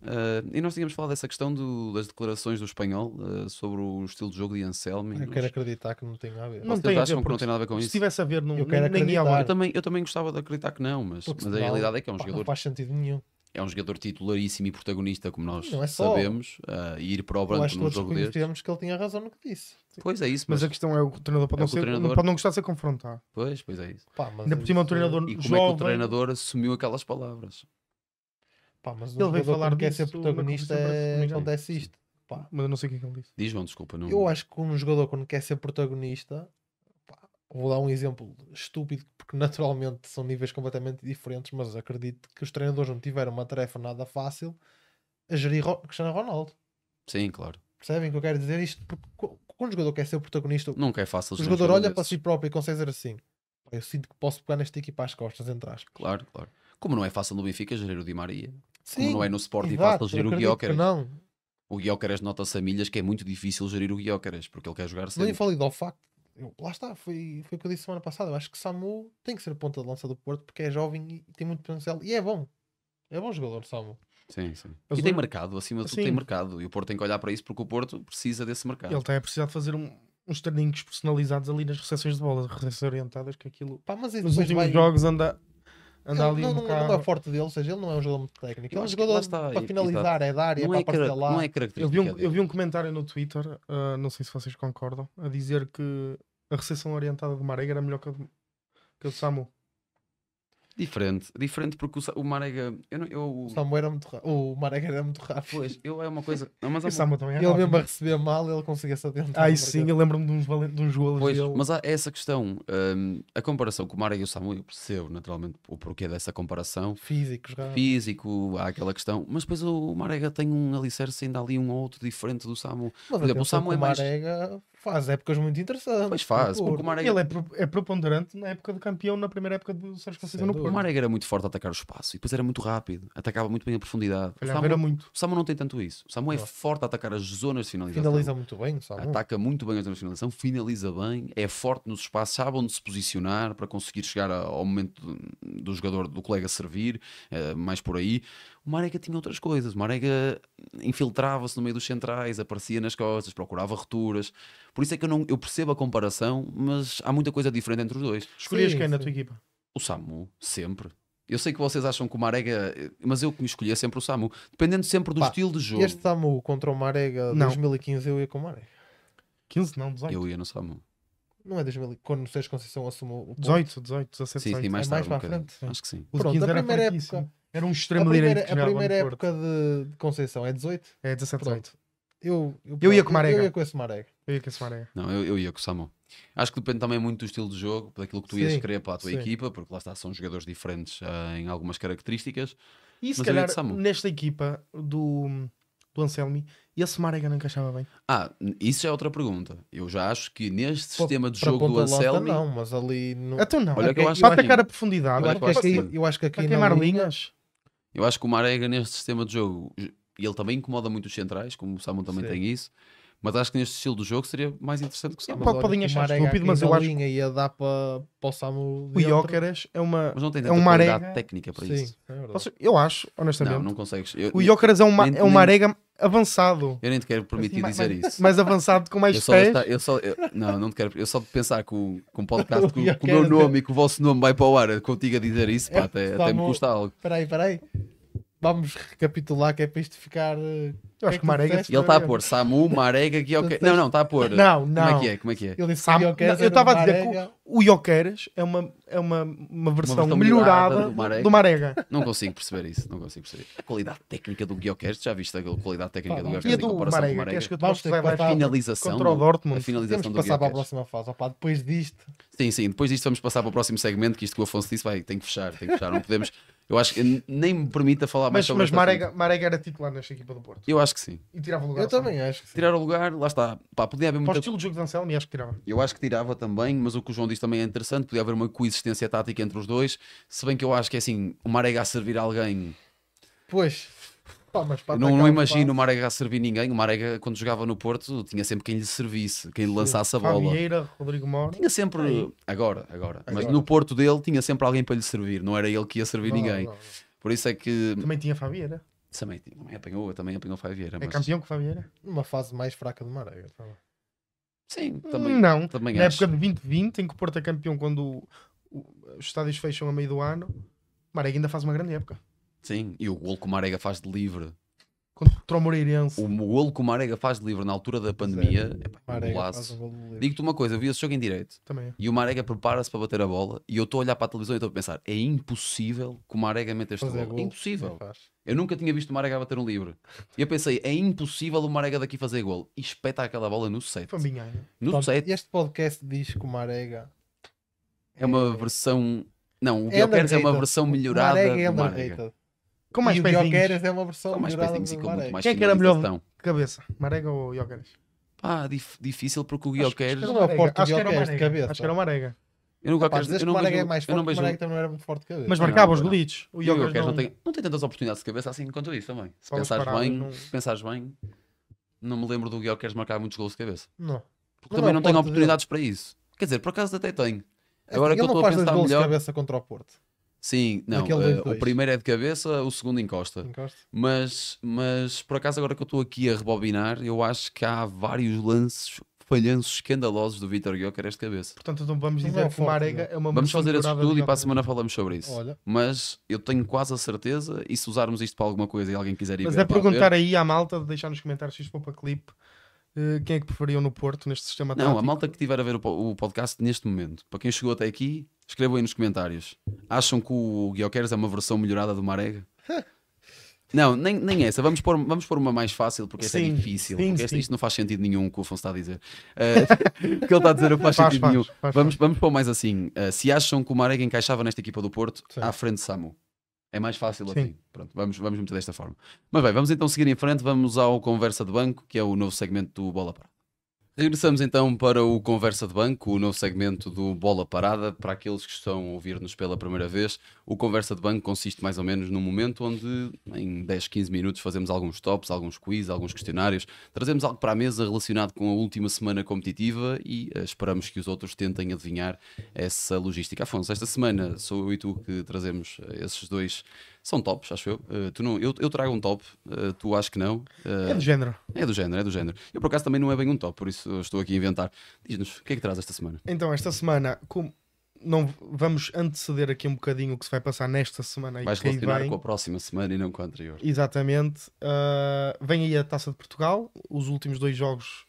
e nós tínhamos falado dessa questão das declarações do espanhol sobre o estilo de jogo de Anselmi. Eu quero acreditar que não tem a ver. Não Vocês tem a ver, acham que não porque tem nada a ver com Se isso? estivesse a ver, não, Eu quero nem ia acreditar. lá. Eu também gostava de acreditar que não, mas Porque a senão, realidade é que é um pá, jogador. não faz sentido nenhum. É um jogador titularíssimo e protagonista, como nós Não é só. sabemos, e ir para o Eu branco acho que num todos jogo deste. reconhecemos que ele tinha razão no que disse. Pois é isso, Mas mas, a questão é o treinador pode, É não, o que o ser, treinador- pode não gostar de ser confrontado. pois é isso. Pá, mas Ainda por cima, um isso- treinador E como é que o jovem. treinador assumiu aquelas palavras? Pá, mas Ele um veio jogador falar quando quer ser disso na protagonista conferência de imprensa, se não me engano. acontece Sim. isto. Pá, Mas eu não sei o que é que ele disse. Diz João, desculpa. Não... eu acho que um jogador quando quer ser protagonista, pá, vou dar um exemplo estúpido, porque naturalmente são níveis completamente diferentes, mas acredito que os treinadores não tiveram uma tarefa nada fácil a gerir Cristiano Ronaldo. Sim, claro. Percebem o que eu quero dizer? Isto porque quando o jogador quer ser protagonista, Nunca é fácil. o gerir um jogador olha para desses. si próprio e consegue dizer assim: "Pá, eu sinto que posso pegar nesta equipa às costas, entre aspas." Claro. Como não é fácil no Benfica gerir o Di Maria. Sim, não é no Sporting exato, fácil gerir o acredito que Gyökeres. Não, O Gyökeres nota-se a milhas que é muito difícil gerir o Gyökeres, porque ele quer jogar não sempre. invalido ao facto. Lá está, foi o que eu disse semana passada. Eu acho que Samu tem que ser ponta de lança do Porto porque é jovem e tem muito potencial. E é bom. É bom jogador, Samu. Sim. Mas E tem o- mercado, acima de tudo Sim. tem mercado. E o Porto tem que olhar para isso porque o Porto precisa desse mercado. Ele está a precisar de fazer uns treininhos personalizados ali nas recepções de bola, recepções orientadas, que aquilo Pá, mas nos depois últimos vai- jogos anda Ele ali não, um não bocado. é forte dele, ou seja, ele não é um jogador muito técnico. Ele é um acho que lá jogador está, para finalizar, é dar, é Não para é, aparecer lá. não é Eu característica vi, dele. um comentário no Twitter, não sei se vocês concordam, a dizer que a recepção orientada de Marega era melhor que a do Samu. Diferente porque o Marega. O Samu era muito rápido. O Marega era muito rápido. Pois, é uma coisa. Não, mas há O Samu também é Ele rápido. mesmo a receber mal, ele conseguia se adiantar. Ai no sim, marcador. eu lembro-me de uns golos Pois, dele. mas há essa questão, a comparação com o Marega e o Samu, eu percebo naturalmente o porquê dessa comparação. Físico, jogar. Físico, há aquela questão, mas depois o Marega tem um alicerce ainda ali, um ou outro diferente do Samu. Mas Por exemplo, o atenção Samu que é mais. Marega faz épocas muito interessantes. Pois faz, no porque o Porto. Marega. Ele é preponderante na época de campeão, na primeira época do Sérgio Conceição Sem no O Porto. Marega era muito forte a atacar o espaço e depois era muito rápido, atacava muito bem a profundidade. O Falhava era muito. Samu não tem tanto isso. O Samu é Não. forte a atacar as zonas de finalização. Finaliza muito bem, Samu. Ataca muito bem as zonas de finalização, finaliza bem, é forte nos espaços, sabe onde se posicionar para conseguir chegar ao momento do jogador, do colega servir, mais por aí. O Marega tinha outras coisas. O Marega infiltrava-se no meio dos centrais, aparecia nas costas, procurava rupturas. Por isso é que eu percebo a comparação, mas há muita coisa diferente entre os dois. Escolhias Sim, quem na sim. tua equipa? O Samu, sempre. Eu sei que vocês acham que o Marega, mas eu que me escolhi é sempre o Samu, dependendo sempre do Pá, estilo de jogo. Este Samu contra o Marega Não. 2015 eu ia com o Marega. 15, não, 18. Eu ia no Samu. Não é 2000, quando o Sérgio Conceição assumiu o Porto. 18, 17, Sim, 18. sim, mais É tarde. mais um para a bocadinho. frente. Acho que sim. O de Pronto, 15 a era primeira fraquíssimo. época- Era um A extremo primeira, direito que a jogava primeira no Porto. época de Conceição é 18? É 17, 18. Eu ia com o Marega. Eu ia com esse Marega. Eu ia com esse Marega. Não, eu ia com o Samu. Acho que depende também muito do estilo de jogo, daquilo que tu ias Sim, querer para a tua sim. equipa, porque lá está, são jogadores diferentes em algumas características. E se Mas eu ia calhar de Samu. nesta equipa do Anselmi, esse Marega não encaixava bem. Isso já é outra pergunta. Eu já acho que neste Pô, sistema de para jogo do ponta de lança, Anselmi. não, mas ali no... Então não. Olha que eu acho para que atacar sim. a profundidade. Olha eu, que acho eu que acho aqui, eu acho que aqui Para na queimar linha, linhas. Eu acho que o Marega neste sistema de jogo e ele também incomoda muito os centrais, como o Samu também Sim. tem isso. Mas acho que neste estilo do jogo seria mais interessante que o Samu. Pá, podem achar estúpido, mas eu acho que ia dar para o Samu o Gyökeres é uma... Mas não tem é tanta uma qualidade arega. técnica para Sim, isso. é verdade. Eu acho, honestamente. Não consegues. O Gyökeres é uma nem- arega avançado. Eu nem te quero permitir Assim, dizer mais- isso. Mais avançado, com mais Eu só, pés. não te quero. Eu só de pensar que um podcast O com o Gyökeres meu nome e que o vosso nome vai para o ar contigo a dizer isso, pá, até me Samu- custa algo. Espera aí. Vamos recapitular que é para isto ficar... Eu acho que Marega... E ele está a pôr Samu, Marega, Gyökeres. Não, está a pôr. Não. Como é que é? Ele disse Sam- que o Gyökeres eu estava a era dizer uma que arega. o Gyökeres é uma versão versão melhorada melhorada do Marega. do Marega. Não consigo perceber isso. Não consigo perceber. A qualidade técnica do Gyökeres, já viste a qualidade técnica do Pá, Gyökeres E a em do comparação com o Marega, Marega? queres que eu te Vamos mostre ter que highlights passar- Finalização, contra o a Dortmund? finalização Temos que do passar para a Gyökeres. próxima fase. Opá, depois disto... Sim, depois disto vamos passar para o próximo segmento, que isto que o Afonso disse, tem que fechar, não podemos, eu acho que nem me permita falar mais Mas sobre este Marega era titular nesta equipa do Porto. assunto. Eu acho que sim. E tirava o lugar. Eu também acho que sim. Tirar o lugar, lá está, pá, podia haver Para o muita... estilo de jogo de Anselmi, acho que tirava. Eu acho que tirava também, mas o que o João disse também é interessante, podia haver uma coexistência tática entre os dois, se bem que eu acho que é assim, o Marega a servir alguém, Pois. Pá, mas para eu não atacar o imagino o espaço- Marega a servir ninguém, o Marega quando jogava no Porto tinha sempre quem lhe servisse, quem lhe lançasse a bola. Fabieira, Rodrigo Mora. Tinha sempre, agora, mas Agora. no Porto dele tinha sempre alguém para lhe servir, não era ele que ia servir Não, ninguém. não. Por isso é que Também tinha Fabieira. também apanhou Favieira. É Mas... campeão com Fabieira. Uma fase mais fraca de Marega. Tá bem. Sim, também. Não. Também Na acho. época de 2020, em que o Porto é campeão quando os estádios fecham a meio do ano, Marega ainda faz uma grande época. Sim, e o gol que o Marega faz de livre. Contra o Moreirense. O gol que o Marega faz de livre na altura da pandemia. É pá, um Marega golaço. faz um gol de livre. Digo-te uma coisa, eu vi esse jogo em direito Também é. e o Marega prepara-se para bater a bola e eu estou a olhar para a televisão e estou a pensar: é impossível que o Marega meta este Fazer gol. gol. É impossível. Sim, faz. Eu nunca tinha visto o Marega bater um livre. E eu pensei: é impossível o Marega daqui fazer gol. E espeta aquela bola no set. Foi um binhanho. No Pronto, set. este podcast diz que o Marega É uma versão. Não, o é Gyökeres é uma underrated. versão O melhorada Marega é do Marega. underrated. Com mais E o pezinhos. Gyökeres é uma versão Com mais melhorada pezinhos e do com muito Marega. mais Quem é que era melhor finalização. de cabeça? Marega ou Gyökeres? Pá, difícil porque o Acho que Gyökeres. era Não é o Marega. forte do Acho que era o Gyökeres de Marega. cabeça. Acho que era o Marega. Eu não, Pá, Gyökeres- dizes eu que o não Marega é vejo. mais Eu não forte, o vejo. Marega também não era muito forte de cabeça. Mas Não, marcava os não. golitos. O E o Gyökeres Gyökeres não... não tem tantas oportunidades de cabeça assim quanto isso também. Se Bolas pensares paradas, bem, não- pensares bem, não me lembro do Gyökeres marcar muitos gols de cabeça. Não. Porque Não também é não o tenho forte oportunidades para isso. Quer dizer, por acaso até tenho. É Agora assim, que eu ele não estou a faz dois pensar gols de melhor. cabeça contra o Porto. Sim, não. Naquele 2-2. O primeiro é de cabeça, o segundo encosta. Encosta. Mas por acaso, agora que eu estou aqui a rebobinar, eu acho que há vários lances falhanços escandalosos do Vítor Gyökeres de cabeça. Portanto, então vamos Não é dizer o que o forte Marega dele. é uma Vamos versão fazer esse melhorada estudo do e para a Gyökeres. semana falamos sobre isso. Olha. Mas eu tenho quase a certeza, e se usarmos isto para alguma coisa e alguém quiser ir Mas ver, é para perguntar ver. aí à malta, deixar nos comentários se isto for para clipe, quem é que preferiam no Porto, neste sistema tático. Não, a malta que estiver a ver o podcast neste momento, para quem chegou até aqui, escrevam aí nos comentários. Acham que o Gyökeres é uma versão melhorada do Marega? Não, nem essa. Vamos pôr uma mais fácil, porque esta é Sim, difícil. sim, Porque sim. isto não faz sentido nenhum o que o Afonso está a dizer. O que ele está a dizer não faz sentido nenhum. Vamos pôr mais assim. Se acham que o Marega encaixava nesta equipa do Porto, Sim. à frente de Samu. É mais fácil Sim. assim. Pronto, vamos meter desta forma. Mas bem, vamos então seguir em frente. Vamos ao Conversa de Banco, que é o novo segmento do Bola Parada. Regressamos então para o Conversa de Banco, o novo segmento do Bola Parada. Para aqueles que estão a ouvir-nos pela primeira vez, o Conversa de Banco consiste mais ou menos num momento onde em 10, 15 minutos fazemos alguns tops, alguns quiz, alguns questionários, trazemos algo para a mesa relacionado com a última semana competitiva e esperamos que os outros tentem adivinhar essa logística. Afonso, esta semana sou eu e tu que trazemos esses dois. São tops, acho eu. Eu trago um top, tu acho que não. É do género. É do género. Eu por acaso também não é bem um top, por isso eu estou aqui a inventar. Diz-nos, o que é que traz esta semana? Então, esta semana, não vamos anteceder aqui um bocadinho o que se vai passar nesta semana. Vais que aí relacionar vem. com a próxima semana e não com a anterior. Exatamente. Vem aí a Taça de Portugal, os últimos 2 jogos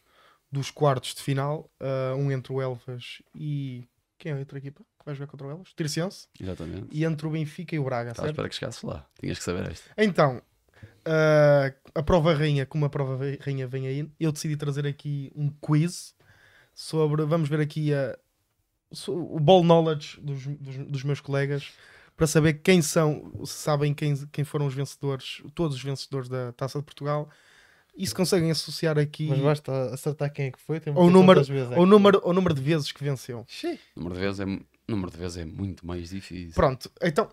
dos quartos de final, um entre o Elvas e... Quem é a outra equipa que vai jogar contra o Elvas? Tirciense. Exatamente. E entre o Benfica e o Braga, Estava à certo? espera que chegasses lá. Tinhas que saber esta. Então, a prova rainha, como a prova rainha vem aí, eu decidi trazer aqui um quiz sobre, vamos ver aqui o ball knowledge dos meus colegas, para saber quem são, se sabem quem foram os vencedores, todos os vencedores da Taça de Portugal, e se conseguem associar aqui Mas basta acertar quem é que foi. ao número de vezes que venceu. Xiii. O número de vezes é muito mais difícil. Pronto, então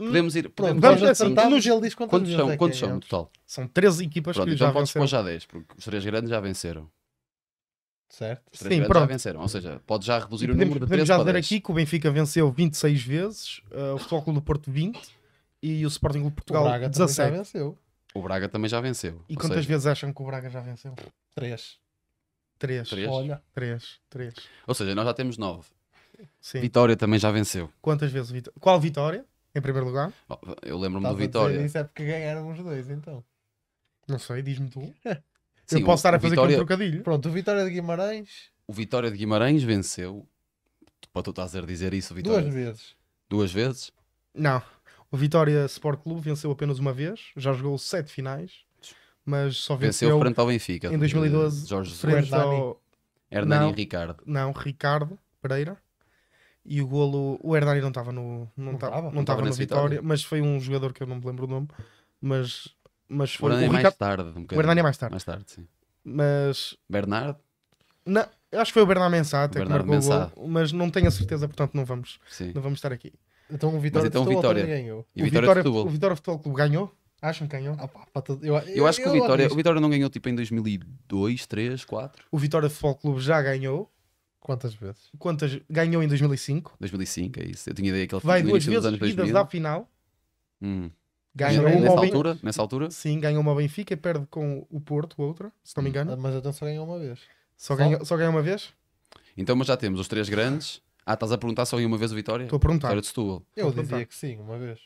Podemos ir. Pronto, Podemos vamos ir. acertarmos e ele diz Quantos vezes é que quantos são no ganhamos. total? São 13 equipas Pronto, que então já podes pôr venceram. já 10, porque os 3 grandes já venceram. Certo? Os 3 Sim, grandes pronto. já venceram. Ou seja, pode já reduzir o Podemos, número de podemos 13 já para dizer 10. aqui que o Benfica venceu 26 vezes, o Futebol Clube do Porto 20 e o Sporting Clube de O Portugal Braga também já 17. venceu. O Braga também já venceu. E Ou quantas seja, vezes acham que o Braga já venceu? 3. 3. Três? Olha. 3. Ou seja, nós já temos 9. Sim. Vitória também já venceu. Quantas vezes? Qual vitória? Em primeiro lugar? Oh, eu lembro-me Estás do a Vitória. dizer isso é porque ganharam os dois, então. Não sei, diz-me tu. Sim, Eu posso estar o a fazer Vitória, aqui um trocadilho. Pronto, o Vitória de Guimarães, o Vitória de Guimarães venceu. Para tu estás a dizer isso, o Vitória. 2 vezes. 2 vezes. Não. O Vitória Sport Clube venceu apenas uma vez, já jogou 7 finais, mas só Venceu venceu frente ao Benfica. em 2012 de Jorge frente Hernani. ao Hernani Não. e Ricardo. Ricardo Pereira. E o golo, o Hernani não estava no estava? Não estava no nesse Vitória, Vitória. mas foi um jogador que eu não me lembro o nome, mas O foi Hernani é o mais Ricardo, tarde. o Hernani é mais tarde. Mais tarde, sim. Mas Bernardo? não, eu acho que foi o Bernard Mensah até que Bernardo marcou o Mensah. golo, mas não tenho a certeza, portanto não vamos Sim. estar aqui. Então o Vitória então de Setúbal Vitória. também ganhou. E Vitória de o Setúbal. Vitória Futebol Clube ganhou? Acham que ganhou? Ah, pá, para tudo- Eu acho que o Vitória, arrisco. o Vitória não ganhou tipo em 2002, 3, 4, O Vitória Futebol Clube já ganhou. Quantas vezes? Quantas? Ganhou em 2005. 2005, é isso. Eu tinha ideia que ele Vai no duas início dos vezes anos idas 2000. à final. Hum. Ganhou Nessa uma Nessa ao Ben- altura? Nessa altura? Sim, ganhou uma ao Benfica e perde com o Porto, outra, se não me engano. Mas então só ganhou uma vez. Só ganhou uma vez? Então, mas já temos os 3 grandes. Ah, estás a perguntar só em uma vez o Vitória? Estou a perguntar. Vitória de Setúbal. Eu Vou dizia apontar. que sim, uma vez.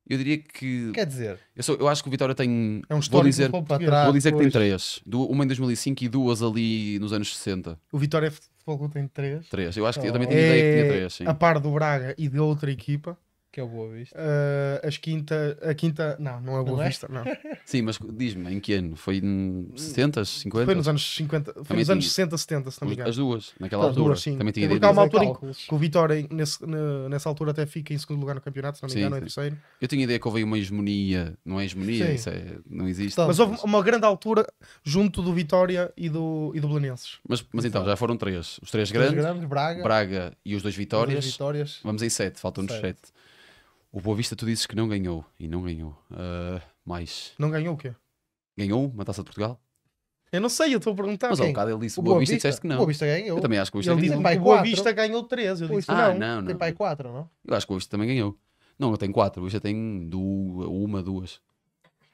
Eu diria que. Quer dizer, Eu acho que o Vitória tem. É um vou histórico dizer, do futebol para português. trás. vou dizer que tem depois. 3. Uma em 2005 e 2 ali nos anos 60. O Vitória Futebol Clube tem 3. 3. Eu acho que eu Oh. também tinha ideia que tinha É 3. Sim. a par do Braga e de outra equipa. que é o Boa Vista. A quinta, não é Não Boa é? Vista, não. Sim, mas diz-me, em que ano? Foi em 70, 50? Foi nos anos 50, foi Também nos anos tinha. 60, 70, se não me engano. As duas, naquela As altura. duas, sim. Também tinha Porque ideia há uma disso. altura em Cálculos. que o Vitória, nessa altura, até fica em segundo lugar no campeonato, se não me Sim, engano, é sim. terceiro. Eu tinha ideia que houve aí uma hegemonia. Não é hegemonia, Sim. isso não existe. Portanto, Mas houve uma grande altura junto do Vitória e do Belenenses. Mas então, já foram 3. Os 3 Três grandes, Braga, Braga e os 2 duas Vitórias. vitórias. Vamos em 7, faltam-nos Sete. 7. O Boa Vista tu dizes que não ganhou. E não ganhou. Mais. Não ganhou o quê? Ganhou uma taça de Portugal? Eu não sei, eu estou a perguntar. Mas ao quem? bocado ele disse O o Boa Vista e disseste que O não. Boa Vista ganhou. Eu também acho que o Boa Ele Vista disse ganhou. que Vai o Boa quatro. Vista ganhou 13. Eu disse Ah, não. não. Tem pai 4, não? Eu acho que o Boa Vista também ganhou. Não, eu tenho 4. O Boa Vista tem uma, 2.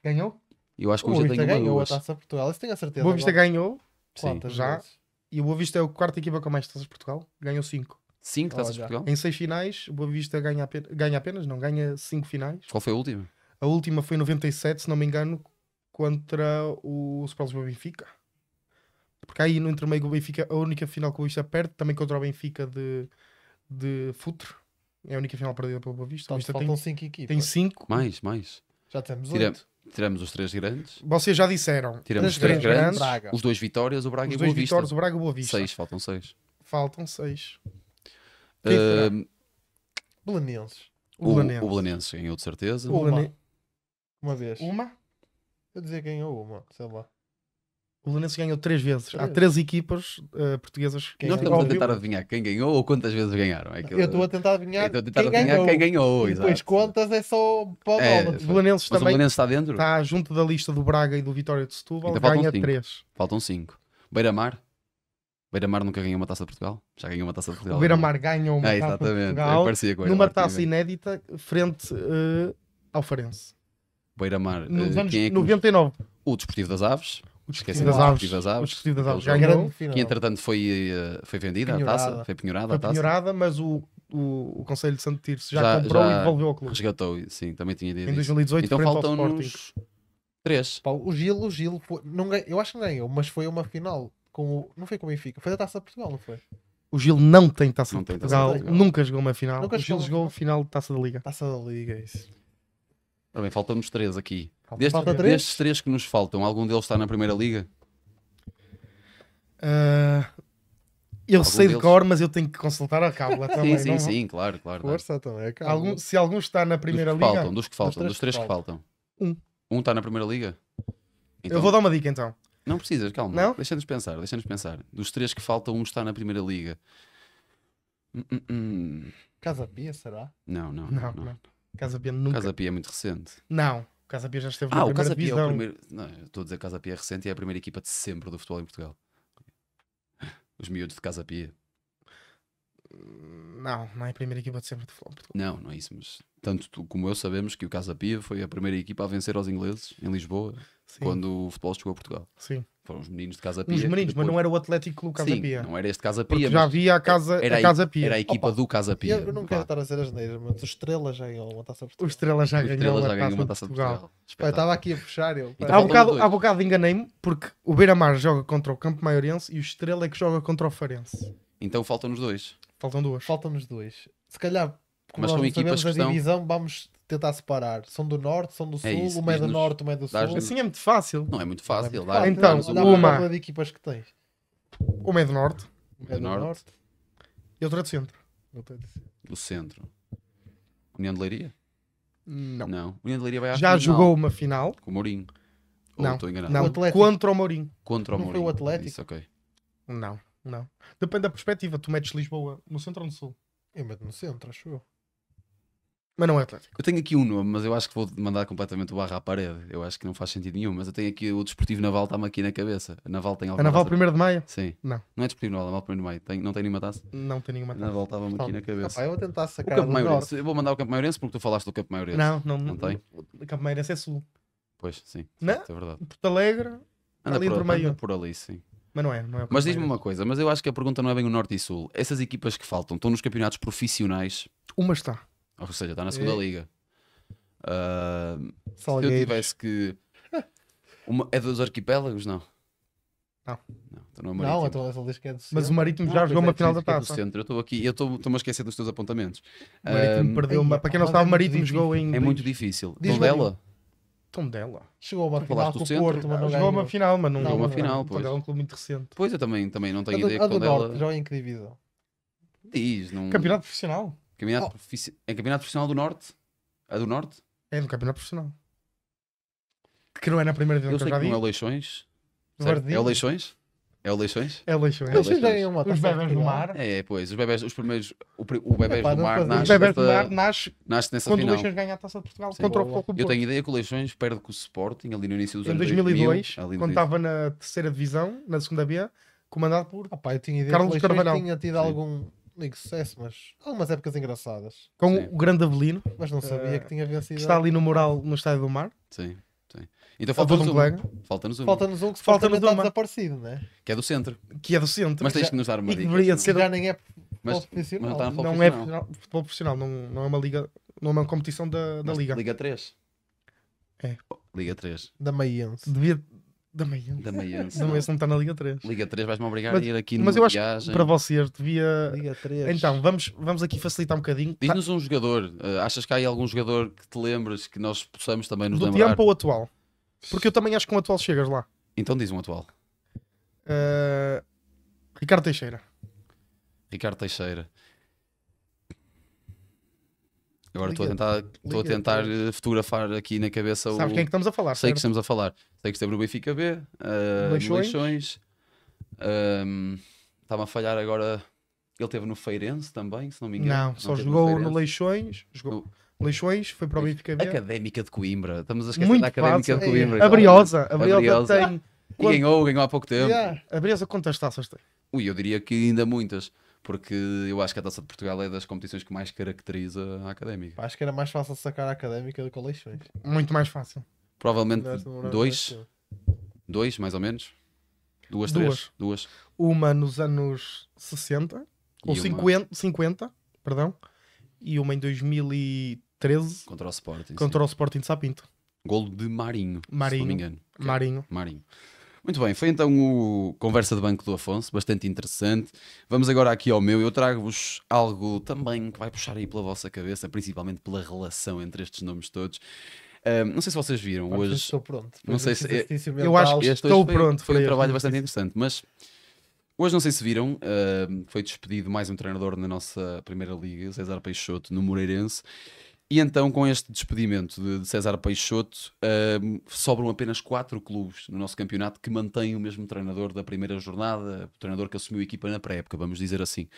Ganhou? Eu acho que O o Boa Boa Vista Vista tem uma, ganhou a 2. Taça de Portugal. Isso tenho a O certeza. Boa Vista agora. ganhou. Sim. Quantas Já. vezes? E o Boa Vista é a quarta equipa com mais taças de Portugal. Ganhou 5. 5 taças de Olha. Portugal? Em 6 finais, o Boa Vista ganha apenas, não, ganha 5 finais. Qual foi a última? A última foi em 97, se não me engano, contra o Sport Lisboa Benfica. Porque aí no intermeio o Benfica, a única final que o Boa Vista perde, também contra o Benfica de Futre. É a única final perdida pelo Boa Vista. O Boa Portanto, Vista faltam 5 equipas. tem 5. Mais. Já temos Tira- 8. Tiramos os 3 grandes. Vocês já disseram. Tiramos os Três 3 grandes. grandes. Braga. Os 2 Vitórias, o Braga Os e o dois Boa Vista. vitórias, o Braga e o Boa Vista. 6, faltam 6. Faltam 6. Quem será? Belenenses. O Belenenses. O Belenenses ganhou de certeza. O Belene- Uma vez. Uma? Eu dizia que ganhou uma, sei lá. O Belenenses ganhou 3 vezes. Há Três. 3 equipas portuguesas. Quem Nós ganhou? estamos a Óbvio. tentar adivinhar quem ganhou ou quantas vezes ganharam. É que Eu estou a tentar adivinhar, estou a tentar adivinhar quem ganhou. E depois exato. contas é só para o É, dólar. O Belenenses Mas o também Belenenses está dentro? está junto da lista do Braga e do Vitória de Setúbal. Ainda faltam Ganha cinco. 3. Faltam 5. Beira-Mar. Beira-Mar nunca ganhou uma taça de Portugal? Já ganhou uma taça de Portugal. O Beira-Mar ganhou uma É, taça de exatamente. Portugal Parecia com numa taça inédita frente ao Farense. Beira-Mar. Nos anos Quem é que 99. O Desportivo das Aves. O Esqueci Desportivo das do Aves. Desportivo das Aves. O Desportivo das Aves Aquele ganhou. Grande final. Que entretanto foi vendida a Penhorada. taça. Foi penhorada a Foi taça. penhorada, mas o Conselho de Santo Tirso já Já- comprou já e devolveu ao clube. Resgatou, sim, também tinha ideia Em disso. 2018, Então frente ao Sporting. faltam-nos 3. Pá, o Gil foi, não ganhou, eu acho que não ganhou, mas foi uma final. Não foi com o Benfica, foi da Taça de Portugal, não foi? O Gil não tem taça Não de tem taça Portugal, de Portugal. nunca jogou uma final. Nunca O Gil jogou uma jogou final de taça da Liga. Taça da Liga, isso. Também faltam-nos 3 aqui. Falta três? Destes 3 que nos faltam, algum deles está na Primeira Liga? Eu Algum sei de deles? cor, mas eu tenho que consultar a cábula também. Sim, não- sim, claro. Força também, é Se algum está na Primeira Liga, Dos que faltam, três dos 3 que que faltam. Um. Um está na Primeira Liga? Então, eu vou dar uma dica então. Não precisas, calma. Não? Deixa-nos pensar. Dos 3 que faltam, um está na Primeira Liga. Casa Pia, será? Não. Não. Casa Pia nunca. Casa Pia é muito recente. Não, Casa Pia já esteve na O primeira Casa Pia é o divisão. primeiro. Não, eu estou a dizer Casa Pia é recente e é a primeira equipa de sempre do futebol em Portugal. Os miúdos de Casa Pia. Não é a primeira equipa de sempre de futebol. Não é isso, mas tanto tu como eu sabemos que o Casa Pia foi a primeira equipa a vencer aos ingleses em Lisboa Sim, quando o futebol chegou a Portugal. sim. Foram os meninos de Casa Pia. Uns meninos, mas depois- não era o Atlético Clube Casa Sim, Pia. não era este Casa Porque Pia, já mas havia a Casa Pia. era a equipa Opa, do Casa Pia. Eu não Vá. quero estar a ser asneira, mas o Estrela já ganhou uma taça de O Portugal. Estrela já O ganhou Estrela já a ganhou uma Taça taça de de Portugal. Portugal. Pá, eu Espetáculo. estava aqui a puxar. Então Há faltam bocado, dois. há bocado enganei-me porque o Beira-Mar joga contra o Campo Maiorense e o Estrela é que joga contra o Farense. Então faltam-nos dois. Faltam duas. Faltam-nos dois. Se calhar, como Mas nós são não equipas sabemos que a estão- divisão, vamos tentar separar. São do Norte, são do Sul, isso, uma é do diz-nos- Norte, uma é do Sul. dás-nos- Assim é muito fácil. Não é muito fácil. Não é muito dá- fácil. Então, dá-nos Olha uma- a uma- tabela de equipas que tens. Uma é do Norte Uma é do Norte. Norte. e outra é do Centro. outra é do Sul. do centro. União de Leiria? Não. Não. União de Leiria vai à Já final jogou uma final. com o Mourinho. Ou Não. estou enganado? Não, O Atlético. contra o Mourinho. Contra o Não foi Mourinho. o Atlético? Isso, ok. Não. Depende da perspectiva. Tu metes Lisboa no centro ou no sul. Eu meto no centro, acho eu. Mas não é Atlético. Eu tenho aqui um nome, mas eu acho que vou mandar completamente o barra à parede. Eu acho que não faz sentido nenhum, mas eu tenho aqui o Desportivo Naval, está-me aqui na cabeça. A Naval tem A alguma Naval taça? 1º de Maio? Sim. Não. Não é Desportivo Naval, Naval 1º de Maio. Não tem nenhuma taça? Não tem nenhuma A taça. Naval estava-me aqui na cabeça. Opa, eu vou tentar O sacar Campo do Norte. Maiorense, eu vou mandar o Campo Maiorense porque tu falaste do Campo Maiorense. Não tem? O Campo Maiorense é sul. Pois, sim. de Não? facto, é verdade. Porto Alegre, Anda ali entre meio. anda por ali, sim. mas não é. Não é o Campo Mas diz-me Maiorense. uma coisa, mas eu acho que a pergunta não é bem o Norte e Sul. Essas equipas que faltam estão nos campeonatos profissionais, Uma está. ou seja, está na segunda É. liga. Ah, se eu Salgueiros. tivesse que. É dos arquipélagos? Não. Não. Então não é Não, marítimo. então ele diz que é do Mas centro. o Marítimo Ah, já pois jogou é, uma final sim, da Que é do taça. centro. Eu estou aqui, eu estou-me a esquecer dos teus apontamentos. O Marítimo Ah, perdeu Ai, uma. Para quem não mas sabe, é o Marítimo muito jogou em. É muito difícil. Diz-me Tondela? Tondela. Chegou a uma Tu final falaste com do o centro? Porto, mas não Jogou ganhou. uma final, mas não Jogou uma não- final, pois. Tondela é um clube muito recente. Pois eu também não tenho A ideia do, a que do Norte, Tondela joga em que divisão? diz. Não... Campeonato profissional. Campeonato Oh. É campeonato profissional do Norte? A do Norte? É do campeonato profissional. Que não é na primeira divisão Eu que sei eu já que não é vi. o Leixões. Do Certo? Verdinho? É o Leixões? É o Leixões? É Leixões. É Eles Leixões. já ganham uma Os taça de bebés do Portugal. mar. É, pois. Os bebés, os primeiros. O bebés Epá, do não mar fazia- nasce, Os bebés do nesta- mar nasce nasce nessa quando o final. Leixões ganha a Taça de Portugal Sim. contra o Boa. Futebol Clube Eu Porto. tenho ideia que o Leixões perde com o Sporting ali no início dos Em anos 2002, 2000, ali no quando início. estava na terceira divisão, na segunda B, comandado por Ah, pá, eu tinha ideia Carlos que o Leixões Carvalhal. tinha tido Sim. algum, não digo sucesso, mas algumas épocas engraçadas. com Sim. o grande Avelino, Mas não sabia que tinha que vencido. está ali no mural no Estádio do Mar. Sim, sim. Então Avô de falta-nos um um. colega, Falta-nos um. Falta-nos um que Falta-nos supostamente está uma. desaparecido, né? Que é do centro. que é do centro. Mas tens já- que nos dar uma e que dica. deveria sim. ser- Já nem é Mas- futebol profissional. mas está na não futebol é profissional. futebol profissional, não é uma liga, não é uma competição da Mas liga. Liga 3. É. Liga 3. Da Maiense. Devia da manhã. Da Maiense. Não, esse não está na Liga 3. Liga 3 vais-me obrigar Mas- a ir aqui Mas numa eu acho viagem. que para vocês devia. Liga 3. Então, vamos aqui facilitar um bocadinho. Diz-nos um jogador. Achas que há aí algum jogador que te lembres que nós possamos também nos Do lembrar? tempo ou atual? Porque eu também acho que com o atual chegas lá. Então diz um atual. Ricardo Teixeira. Ricardo Teixeira. Agora estou a Liga- tentar, estou a Liga tentar 3. fotografar aqui na cabeça o. Sabes quem é que estamos a falar? Sei que certo? estamos a falar. Sei que esteve no Benfica B, Leixões. Leixões. Está-me a falhar agora. Ele esteve no Feirense também, se não me engano. Não, só esteve jogou no Feirense. Leixões. Jogou Leixões, foi para o Benfica B. Académica de Coimbra. Estamos a esquecer Muito da Académica fácil. de Coimbra. A Briosa. A A Briosa Briosa. tem. E ganhou há pouco tempo. Yeah. A Briosa quantas taças tem? Ui, eu diria que ainda muitas. Porque eu acho que a Taça de Portugal é das competições que mais caracteriza a Académica. Pá, acho que era mais fácil sacar a académica do que a Leixões. Muito mais fácil. Provavelmente Não, não, não, dois, mais ou menos. Duas. Uma nos anos 60, ou E uma 50, perdão, e uma em 2013 contra o Sporting. contra o Sporting de Sapinto. Golo de Marinho, se não Marinho. me engano. Marinho. Muito bem, foi então o Conversa de Banco do Afonso, bastante interessante. Vamos agora aqui ao meu. Eu trago-vos algo também que vai puxar aí pela vossa cabeça, principalmente pela relação entre estes nomes todos. Não sei se vocês viram Pá, hoje. estou pronto. Não sei se- eu acho que Este estou hoje foi, pronto foi para um este trabalho bastante exercício. interessante, mas hoje não sei se viram, foi despedido mais um treinador na nossa primeira liga, César Peixoto, no Moreirense. E então, com este despedimento de César Peixoto, sobram apenas 4 clubes no nosso campeonato que mantêm o mesmo treinador da primeira jornada, o treinador que assumiu a equipa na pré-época, vamos dizer assim,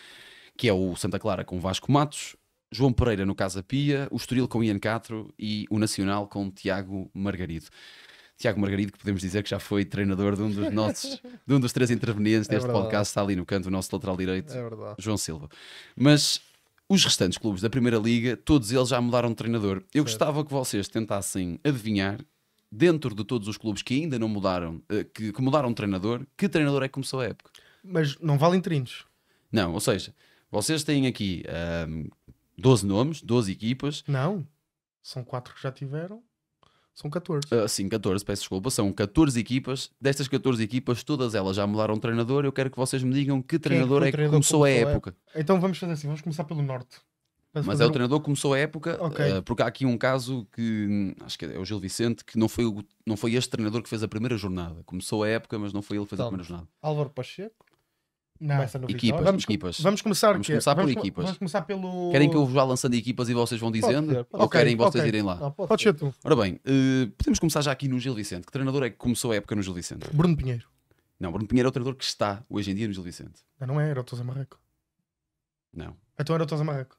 que é o Santa Clara com Vasco Matos, João Pereira no Casa Pia, o Estoril com Ian Castro e o Nacional com Tiago Margarido. Tiago Margarido, que podemos dizer que já foi treinador de um dos nossos, de um dos 3 intervenientes deste verdade. podcast, está ali no canto, o nosso lateral direito, É verdade. João Silva. Mas os restantes clubes da Primeira Liga, todos eles já mudaram de treinador. Eu gostava que vocês tentassem adivinhar, dentro de todos os clubes que ainda não mudaram, que mudaram de treinador, que treinador é que começou a época? Mas não vale interinos. Não, ou seja, vocês têm aqui 12 nomes, 12 equipas. Não. São 4 que já tiveram. São 14. Sim, 14, peço desculpa. São 14 equipas. Destas 14 equipas, todas elas já mudaram de treinador. Eu quero que vocês me digam que treinador foi é o que treinador que começou a começou a época. Então vamos fazer assim. Vamos começar pelo norte. Vamos Mas fazer é o treinador que começou a época, Ok. porque há aqui um caso que acho que é o Gil Vicente, que não foi este treinador que fez a primeira jornada. Começou a época, mas não foi ele que fez a Então, primeira jornada. Álvaro Pacheco. Não. Começa no Equipas. Vitória. Equipas. Vamos começar, Vamos quê? começar por vamos, equipas. Vamos começar pelo... Querem que eu vá lançando equipas e vocês vão dizendo? ser, pode Ou ser. querem vocês Ok. irem lá? Não, Pode ser tu. Ora bem, podemos começar já aqui no Gil Vicente. Que treinador é que começou a época no Gil Vicente? Bruno Pinheiro. Não, Bruno Pinheiro é o treinador que está hoje em dia no Gil Vicente. Não é, era o Tosa Marreco. Não. Então era o Tosa Marreco.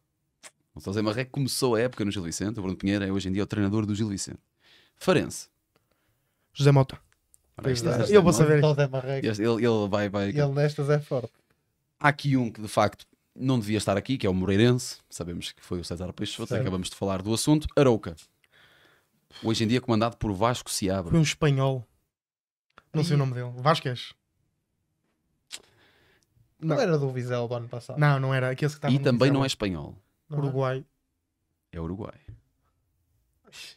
O José Marreco começou a época no Gil Vicente. O Bruno Pinheiro é hoje em dia o treinador do Gil Vicente. Farense. José Mota. Ora, aí está, Pois este eu vou é saber. Todo é marreco. Ele vai. E ele nestas é forte. Há aqui um que de facto não devia estar aqui, que é o Moreirense. Sabemos que foi o César Peixoto, Certo. acabamos de falar do assunto. Arouca. Hoje em dia comandado por Vasco Seabra. Foi um espanhol. Não sei o Ih. nome dele. Vasquez. Não era do Vizela do ano passado. Não, não era. Aquele que estava E no também não é Vizela. espanhol. Não é? Uruguai. É Uruguai.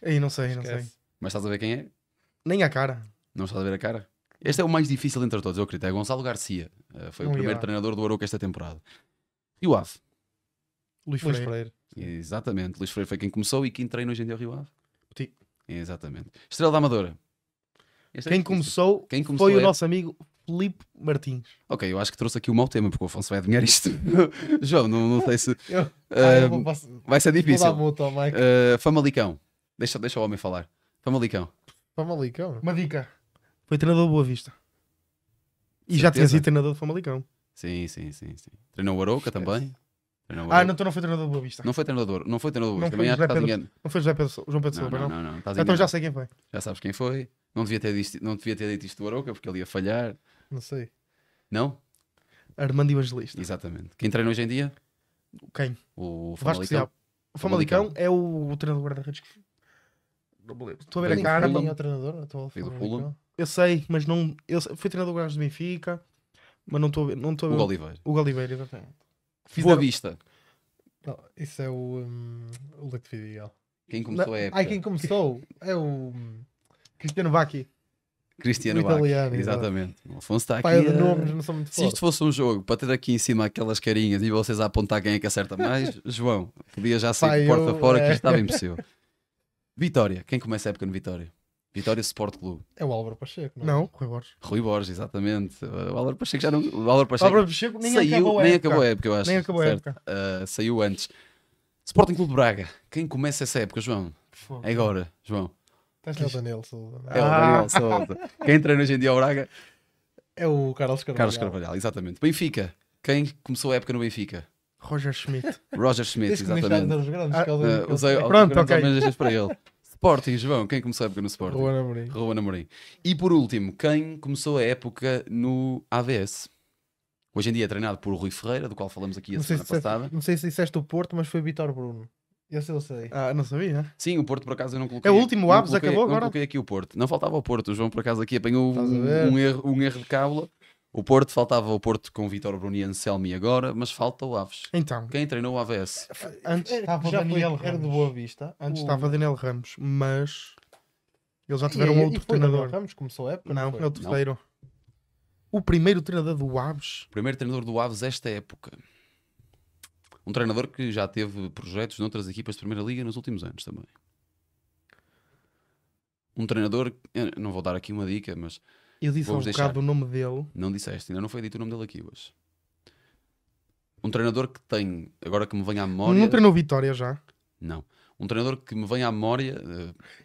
Aí não sei, não Esquece. sei. Mas estás a ver quem é? Nem a cara. Não estás a ver a cara? Este é o mais difícil entre todos, eu acredito. É Gonçalo Garcia. Foi o Não primeiro ia. treinador do Arouca esta temporada. E o Ave? Luís Luís Freire. Freire. Exatamente. Luís Freire foi quem começou e quem treina hoje em dia o Rio Ave. Petit. Exatamente. Estrela da Amadora. Este é Quem difícil. começou, Quem começou foi o é- nosso amigo Filipe Martins. Ok, eu acho que trouxe aqui um mau tema, porque o Afonso vai adivinhar isto. João, não sei se... Eu Ah, vou vai ser dar difícil. multa ao Mike. Famalicão. Deixa o homem falar. Famalicão. Famalicão. Uma dica. Foi treinador do Boa Vista. E já tinha Certeza? sido treinador do Famalicão. Sim. Treinou o Arouca também. Treinou o Ah, Arouca. não, então não foi treinador do Boa Vista. Não foi treinador. Não foi treinador. Não Também foi acho que José estás Pedro- enganado. Não foi João Pedro Silva, não? Não. Estás Então enganado. já sei quem foi. Já sabes quem foi. Não devia ter dito isto do Arouca, porque ele ia falhar. Não sei. Não? Armando Evangelista. Exatamente. Quem treina hoje em dia? Quem? O Vasco Famalicão. Seabra. O Famalicão é o treinador do guarda-redes. Não me lembro. Estou a ver Veio a do cara. Fulham. Quem é o treinador? Estou a Veio do falar Fulham. Famalicão. Eu sei, mas não. Foi treinador do Gás do Benfica, mas não estou a ver. Não estou a O ver. Oliveira. O Oliveira, exatamente. Boa Fizeram- Vista. Não, isso é o Leite Vidigal. Quem começou a época? Ai, quem começou é o Cristiano Vacchi. Cristiano o Bacchi. italiano, Exatamente. O Afonso está aqui. pai de a- nomes, não são muito Se isto fortes. fosse um jogo para ter aqui em cima aquelas carinhas e vocês a apontar quem é que acerta mais, João, podia já sair Pai, de porta eu- fora que é. isto estava impossível. Vitória. Quem começa a época no Vitória? Vitória Sport Clube. É o Álvaro Pacheco, não é? Não, Rui Borges. Rui Borges, exatamente. O Álvaro Pacheco já não. O Álvaro Pacheco Álvaro Pacheco nem saiu, acabou a nem época. acabou a época, eu acho. Nem acabou a certo? época. Saiu antes. Sporting Clube de Braga. Quem começa essa época, João? Fogo. É agora, João. Estás É o lixo. Daniel Sousa. É o Daniel Sousa. Quem treina hoje em dia ao Braga? É o Carlos Carvalho. Carlos Carvalhal, exatamente. Benfica. Quem começou a época no Benfica? Roger Schmidt. Roger Schmidt, Desde que me está a exatamente. dar os grandes. Ah, que ele- que ele Usei tem. Pronto, grandes ok. homenagens para ele. Sporting, João. Quem começou a época no Sporting? Ruben Amorim. Ruben Amorim. E por último, quem começou a época no AVS? Hoje em dia é treinado por Rui Ferreira, do qual falamos aqui a Não sei, semana se disseste, passada. não sei se disseste o Porto, mas foi Vitor Bruno. Esse eu sei. Ah, não sabia. Sim, o Porto por acaso eu não coloquei. É o último, o não Aves coloquei- acabou não agora? coloquei aqui o Porto. Não faltava o Porto. O João por acaso aqui apanhou Estás a ver? um erro de cábula. O Porto, faltava o Porto com Vitor Bruni e Anselmi agora, mas falta o Aves. Então, Quem treinou o AVS? antes estava o Já foi, Daniel era de Ramos. Boa Vista. Antes O- estava Daniel Ramos, mas eles já E tiveram aí- outro e foi Daniel treinador. Ramos começou a época? Não, foi? é o terceiro. O primeiro treinador do Aves. Primeiro treinador do Aves esta época. Um treinador que já teve projetos noutras equipas de Primeira Liga nos últimos anos também. Um treinador, eu não vou dar aqui uma dica, mas Eu disse há um Vou-vos deixar. bocado o nome dele. não disseste, ainda não foi dito o nome dele aqui hoje. Um treinador que tem, agora que me vem à memória... Não treinou Vitória já. Não. Um treinador que me vem à memória,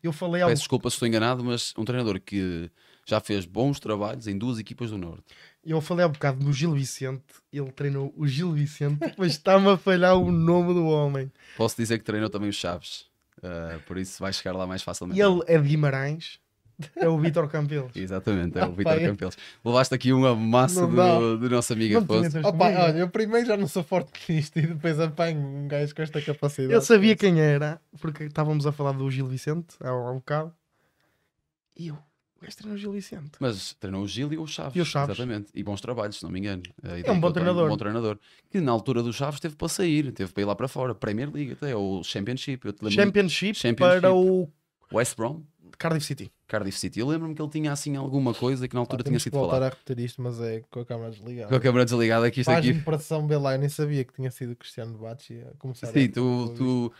Eu falei algo. peço desculpa se estou enganado, mas um treinador que já fez bons trabalhos em 2 equipas do Norte. Eu falei há bocado no Gil Vicente, ele treinou o Gil Vicente, mas está-me a falhar o nome do homem. Posso dizer que treinou também os Chaves, por isso vai chegar lá mais facilmente. E ele é de Guimarães, é o Vítor Campelos. Exatamente, é o Ah, Vítor pá, Campelos. Levaste aqui uma massa Não dá. do nosso amigo Não tinha Afonso. três Opa, comigo. olha, eu primeiro já não sou forte nisto e depois apanho um gajo com esta capacidade. Eu sabia quem era, porque estávamos a falar do Gil Vicente há bocado. E eu, o gajo treinou o Gil Vicente. Mas treinou o Gil e o Chaves. E o Chaves. Exatamente. E bons trabalhos, se não me engano. É um bom treinador. Um bom treinador. Que na altura do Chaves teve para sair, teve para ir lá para fora. Premier League até, ou Championship. Eu te lembro Championship para o West Brom, Cardiff City. Cardiff City. Eu lembro-me que ele tinha assim alguma coisa que na altura tinha Temos que sido voltar falado. a repetir isto, mas é com a câmara desligada. Com a câmara desligada, que isto Faz-me aqui. impressão ver lá, eu nem sabia que tinha sido o Cristiano Bacci a começar. Sim, tu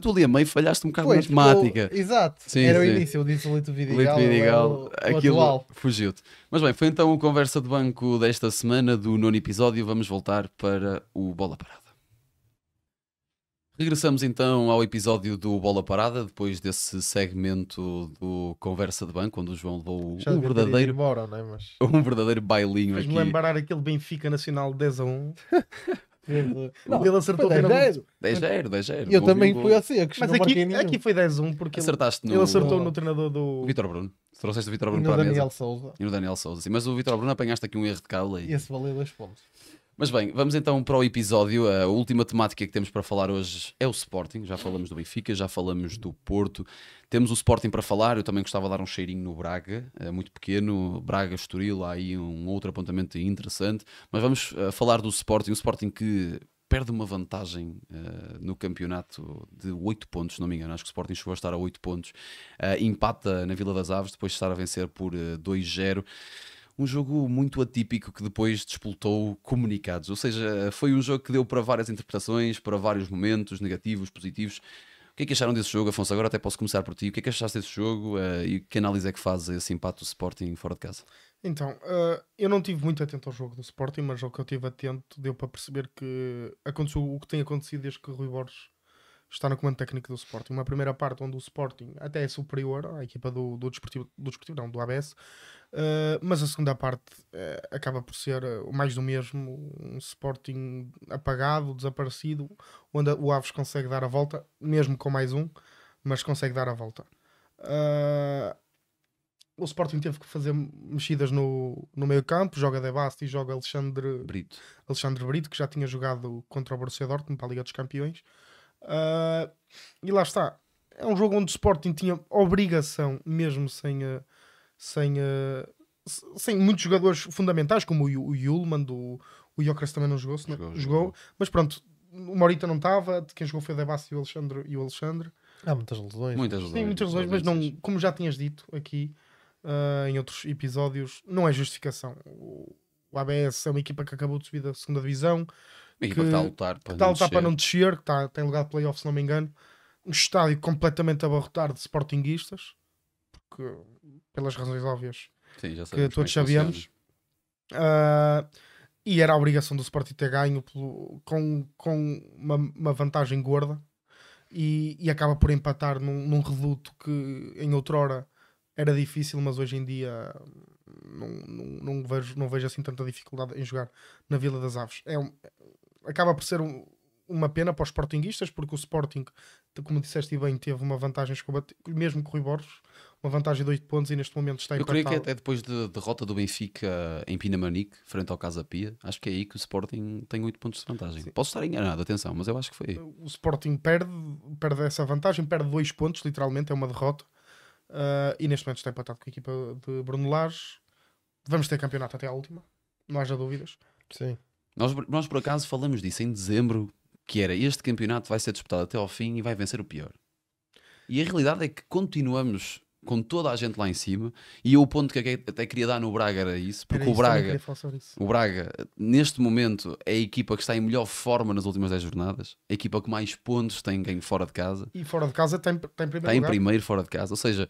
ali a meio falhaste um bocado na Pois, matemática. Exato, Sim, era o sim. início, eu disse o Lito Lito Vidigal, Vidigal, o aquilo atual. fugiu-te. Mas bem, foi então o Conversa de Banco desta semana, do 9º episódio. Vamos voltar para o Bola Parada. Regressamos então ao episódio do Bola Parada, depois desse segmento do Conversa de Banco, onde o João levou Já um devia ter ido verdadeiro, embora, não é? Mas... um verdadeiro bailinho Fez-me aqui. lembrar aquele Benfica Nacional 10-1. Não, Ele acertou o foi treinador. 10-0. 10-0. Eu Bom também gol. fui assim, eu que Mas não marquei aqui, nenhum. aqui foi 10-1 porque Acertaste no ele acertou no- no treinador do. Vitor Bruno. Trouxeste o Vitor E Bruno no para a Daniel mesa. Souza. E no Daniel Souza. Sim, mas o Vitor Bruno apanhaste aqui um erro de cala. E esse valeu 2 pontos. Mas bem, vamos então para o episódio. A última temática que temos para falar hoje é o Sporting. Já falamos do Benfica, já falamos do Porto. Temos o Sporting para falar. Eu também gostava de dar um cheirinho no Braga, muito pequeno. Braga, Estoril, há aí um outro apontamento interessante. Mas vamos falar do Sporting. O Sporting que perde uma vantagem no campeonato de 8 pontos, se não me engano. Acho que o Sporting chegou a estar a 8 pontos. Empata na Vila das Aves, depois de estar a vencer por 2-0. Um jogo muito atípico que depois despoltou comunicados. Ou seja, foi um jogo que deu para várias interpretações, para vários momentos, negativos, positivos. O que é que acharam desse jogo, Afonso? Agora até posso começar por ti. O que é que achaste desse jogo e que análise é que faz esse empate do Sporting fora de casa? Então, eu não estive muito atento ao jogo do Sporting, mas ao que eu estive atento deu para perceber que aconteceu o que tem acontecido desde que o Rui Borges está no comando técnico do Sporting. Uma primeira parte onde o Sporting até é superior à equipa do Desportivo, não, do ABS, mas a segunda parte acaba por ser mais do mesmo, um Sporting apagado, desaparecido, onde o Aves consegue dar a volta, mesmo com mais um, mas consegue dar a volta. O Sporting teve que fazer mexidas no meio campo, joga De Basti e joga Alexandre Brito, que já tinha jogado contra o Borussia Dortmund para a Liga dos Campeões. E lá está, é um jogo onde o Sporting tinha obrigação, mesmo sem muitos jogadores fundamentais, como o Yulman, o Jokers também não jogou, jogou. Mas pronto, o Morita não estava, quem jogou foi o De Basti e o Alexandre. Há muitas lesões. Sim, muitas lesões, mas não, como já tinhas dito aqui em outros episódios, não é justificação. O ABS é uma equipa que acabou de subir da segunda divisão, A equipa que está a lutar para não descer, que tem lugar de playoff, se não me engano. Um estádio completamente abarrotado de sportinguistas, porque, pelas razões óbvias Sim, já que todos como é sabemos. E era a obrigação do Sporting ter ganho com uma vantagem gorda e acaba por empatar num reduto que em outrora era difícil, mas hoje em dia não vejo assim tanta dificuldade em jogar na Vila das Aves. Acaba por ser uma pena para os sportinguistas, porque o Sporting, como disseste bem, teve uma vantagem, mesmo com o Rui Borges, uma vantagem de 8 pontos e neste momento está Eu empatado. creio que é depois da derrota do Benfica em Pinamanique, frente ao Casa Pia. Acho que é aí que o Sporting tem 8 pontos de vantagem. Sim. Posso estar enganado, atenção, mas eu acho que foi aí. O Sporting perde essa vantagem, perde 2 pontos, literalmente, é uma derrota. E neste momento está empatado com a equipa de Bruno Lage. Vamos ter campeonato até à última, não haja dúvidas. Sim. Nós por acaso falamos disso em dezembro, que era este campeonato vai ser disputado até ao fim e vai vencer o pior. E a realidade é que continuamos com toda a gente lá em cima, e o ponto que eu até queria dar no Braga era isso, porque o Braga, neste momento, é a equipa que está em melhor forma nas últimas 10 jornadas, a equipa que mais pontos tem ganho fora de casa. E fora de casa tem primeiro Está em lugar. primeiro fora de casa, ou seja,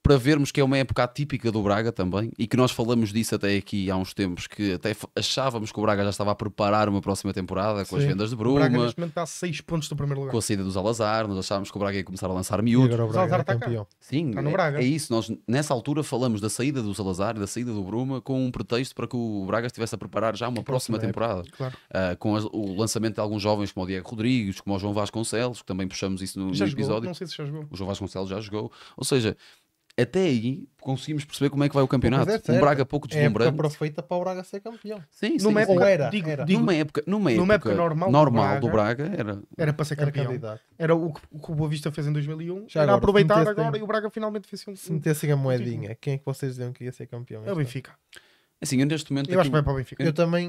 para vermos que é uma época atípica do Braga também, e que nós falamos disso até aqui há uns tempos, que até achávamos que o Braga já estava a preparar uma próxima temporada com as Sim. vendas de O Braga Bruma, neste momento está a 6 pontos do primeiro lugar. com a saída do Salazar, nós achávamos que o Braga ia começar a lançar E miúdos. agora o Braga Salazar é tá cá. campeão. Sim, Está no Braga. é isso. Nós nessa altura falamos da saída do Salazar e da saída do Bruma com um pretexto para que o Braga estivesse a preparar já uma próxima próxima temporada. Claro. Com o lançamento de alguns jovens como o Diego Rodrigues, como o João Vasconcelos, que também puxamos isso no Já jogou? episódio. Não sei se já jogou. O João Vasconcelos já jogou. Ou seja, até aí conseguimos perceber como é que vai o campeonato. Mas é Um certo. Braga pouco É a época deslumbrante. perfeita para o Braga ser campeão. Sim, sim, Numa sim. época, Ou era, digo, era. digo, Numa numa época época normal do Braga era. era para ser Era campeão. candidato. Era o que o Boa Vista fez em 2001. Já Era agora, aproveitar se metessem- agora e o Braga finalmente fez um. Se metessem a moedinha, quem é que vocês diziam que ia ser campeão? É o Benfica. Assim, eu neste momento. Eu acho que vai aquilo- para o Benfica.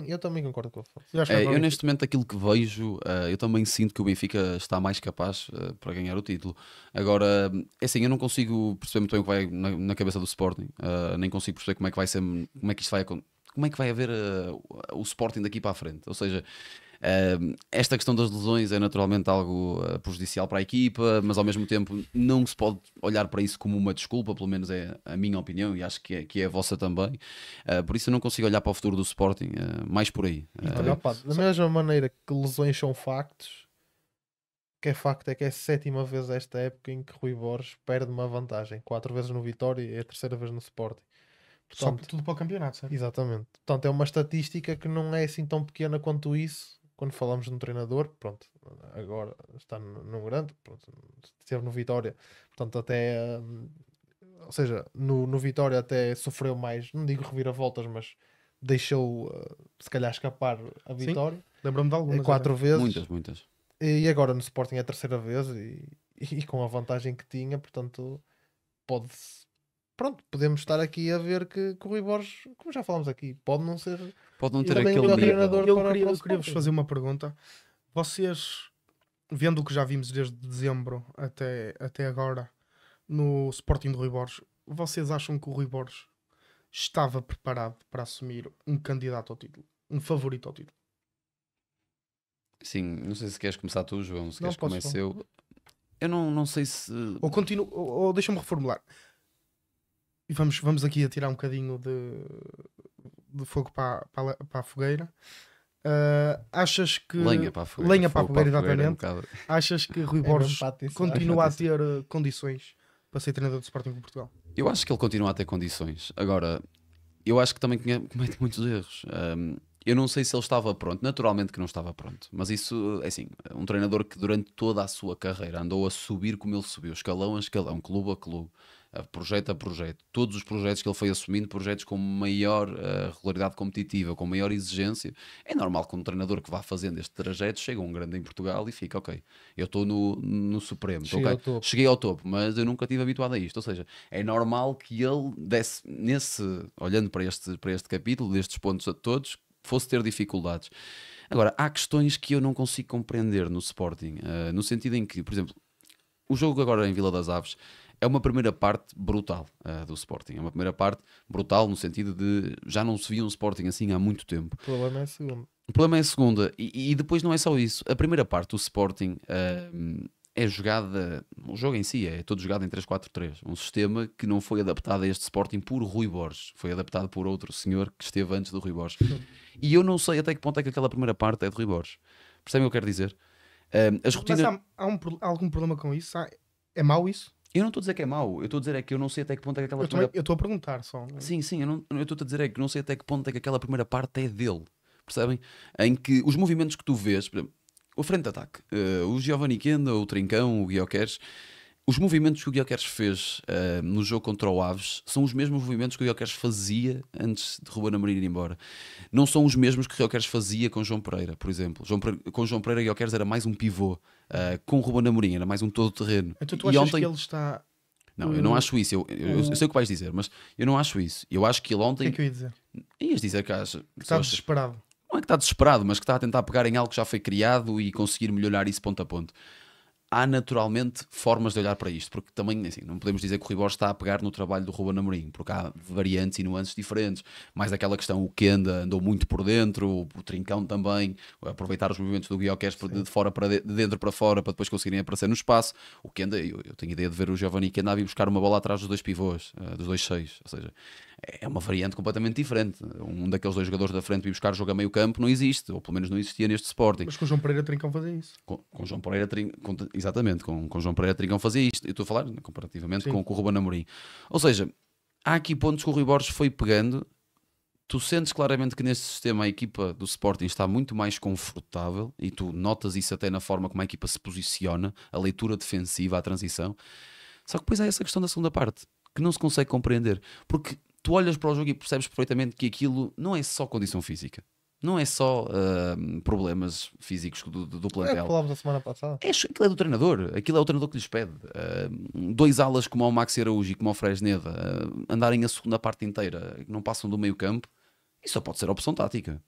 Eu também concordo com o Afonso. Eu acho que vai para o Eu Benfica. neste momento aquilo que vejo, eu também sinto que o Benfica está mais capaz para ganhar o título. Agora, é assim, eu não consigo perceber muito bem o que vai na cabeça do Sporting, nem consigo perceber como é que vai ser, como é que isto vai, como é que vai haver o Sporting daqui para a frente. Ou seja, esta questão das lesões é naturalmente algo prejudicial para a equipa, mas ao mesmo tempo não se pode olhar para isso como uma desculpa, pelo menos é a minha opinião e acho que é a vossa também. Por isso eu não consigo olhar para o futuro do Sporting mais por aí. Olha, pá, da mesma maneira que lesões são factos, o que é facto é que é a 7ª vez esta época em que Rui Borges perde uma vantagem. 4 vezes no Vitória e é a 3ª vez no Sporting. Só Portanto, tudo para o campeonato, certo? exatamente. Portanto, é uma estatística que não é assim tão pequena quanto isso. Quando falamos de um treinador, pronto, agora está num grande, pronto, esteve no Vitória, portanto, até, ou seja, no Vitória até sofreu mais, não digo reviravoltas, mas deixou, se calhar, escapar a Sim, vitória. Lembro-me de algumas. 4 vezes. Muitas. E agora no Sporting é a 3ª vez e com a vantagem que tinha, portanto, podemos estar aqui a ver que o Rui Borges, como já falámos aqui, pode não ser. Pode não ter Também aquele o nível. treinador Eu para o queria-vos Sporting. fazer uma pergunta. Vocês, vendo o que já vimos desde dezembro até agora no Sporting de Rui Borges, vocês acham que o Rui Borges estava preparado para assumir um candidato ao título? Um favorito ao título? Sim, não sei se queres começar tu, João, se Não, queres que posso comece eu. Eu não sei se. Ou deixa-me reformular. E vamos aqui a tirar um bocadinho de fogo para a fogueira. Achas que Lenha para a fogueira. Lenha para a Fogo fogueira, é um exatamente. bocado- Achas que Rui É Borges mesmo para atiçar. continua a ter condições para ser treinador do Sporting de Portugal? Eu acho que ele continua a ter condições. Agora, eu acho que também comete muitos erros. Eu não sei se ele estava pronto, naturalmente que não estava pronto, mas isso é assim: um treinador que durante toda a sua carreira andou a subir como ele subiu, escalão a escalão, clube a clube, projeto a projeto, todos os projetos que ele foi assumindo, projetos com maior regularidade competitiva, com maior exigência. É normal que um treinador que vá fazendo este trajeto chegue a um grande em Portugal e fica, ok, eu estou no Supremo, Cheguei ao topo. cheguei ao topo, mas eu nunca estive habituado a isto. Ou seja, é normal que ele desse, olhando para este capítulo, destes pontos a todos, fosse ter dificuldades. Agora, há questões que eu não consigo compreender no Sporting, no sentido em que, por exemplo, o jogo agora em Vila das Aves é uma primeira parte brutal do Sporting. É uma primeira parte brutal no sentido de já não se via um Sporting assim há muito tempo. O problema é a segunda. O problema é a segunda, e depois não é só isso. A primeira parte do Sporting é jogada, o jogo em si é todo jogado em 3-4-3, um sistema que não foi adaptado a este Sporting por Rui Borges, foi adaptado por outro senhor que esteve antes do Rui Borges. E eu não sei até que ponto é que aquela primeira parte é de Rui Borges. Percebem o que eu quero dizer? As rotinas... Mas há algum problema com isso? É mau isso? Eu não estou a dizer que é mau, eu estou a dizer é que eu não sei até que ponto é que aquela primeira... Eu estou a perguntar só. Sim, eu estou a dizer é que não sei até que ponto é que aquela primeira parte é dele. Percebem? Em que os movimentos que tu vês, por exemplo, o frente de ataque, o Giovanni Kenda, o Trincão, o Guioqueres, os movimentos que o Guioqueres fez no jogo contra o Aves são os mesmos movimentos que o Guioqueres fazia antes de Ruben Amorim ir embora. Não são os mesmos que o Guioqueres fazia com João Pereira, por exemplo. Com João Pereira, o Guioqueres era mais um pivô. Com o Ruben Amorim era mais um todo-terreno. Então tu E achas ontem... que ele está... Não, eu não acho isso. Eu sei o que vais dizer, mas eu não acho isso. Eu acho que ele O que ontem... é que eu ia dizer? Ias dizer que acha... Está desesperado. Não é que está desesperado, mas que está a tentar pegar em algo que já foi criado e conseguir melhorar isso ponto a ponto. há naturalmente formas de olhar para isto, porque também assim, não podemos dizer que o Rui Borges está a pegar no trabalho do Ruben Amorim, porque há variantes e nuances diferentes, mais aquela questão, o Kenda andou muito por dentro, o Trincão também, aproveitar os movimentos do Guioqueres de fora para de dentro para fora, para depois conseguirem aparecer no espaço. O Kenda, eu tenho ideia de ver o Giovanni Kenda a vir buscar uma bola atrás dos dois pivôs, dos dois 6, ou seja, é uma variante completamente diferente. Um daqueles dois jogadores da frente vir buscar jogo a meio campo não existe, ou pelo menos não existia neste Sporting. Mas com o João Pereira Trincão fazia isso. Com João Pereira exatamente, com João Pereira Trincão fazia isto. Eu estou a falar comparativamente com o Ruben Amorim. Ou seja, há aqui pontos que o Rui Borges foi pegando. Tu sentes claramente que neste sistema a equipa do Sporting está muito mais confortável, e tu notas isso até na forma como a equipa se posiciona, a leitura defensiva, a transição. Só que depois há essa questão da segunda parte que não se consegue compreender, porque tu olhas para o jogo e percebes perfeitamente que aquilo não é só condição física, não é só problemas físicos do É plantel. que falámos a semana passada. Aquilo é do treinador, aquilo é o treinador que lhes pede. Dois alas como o Maxi Araújo e como o Fresneda andarem a segunda parte inteira, não passam do meio campo, isso só pode ser opção tática.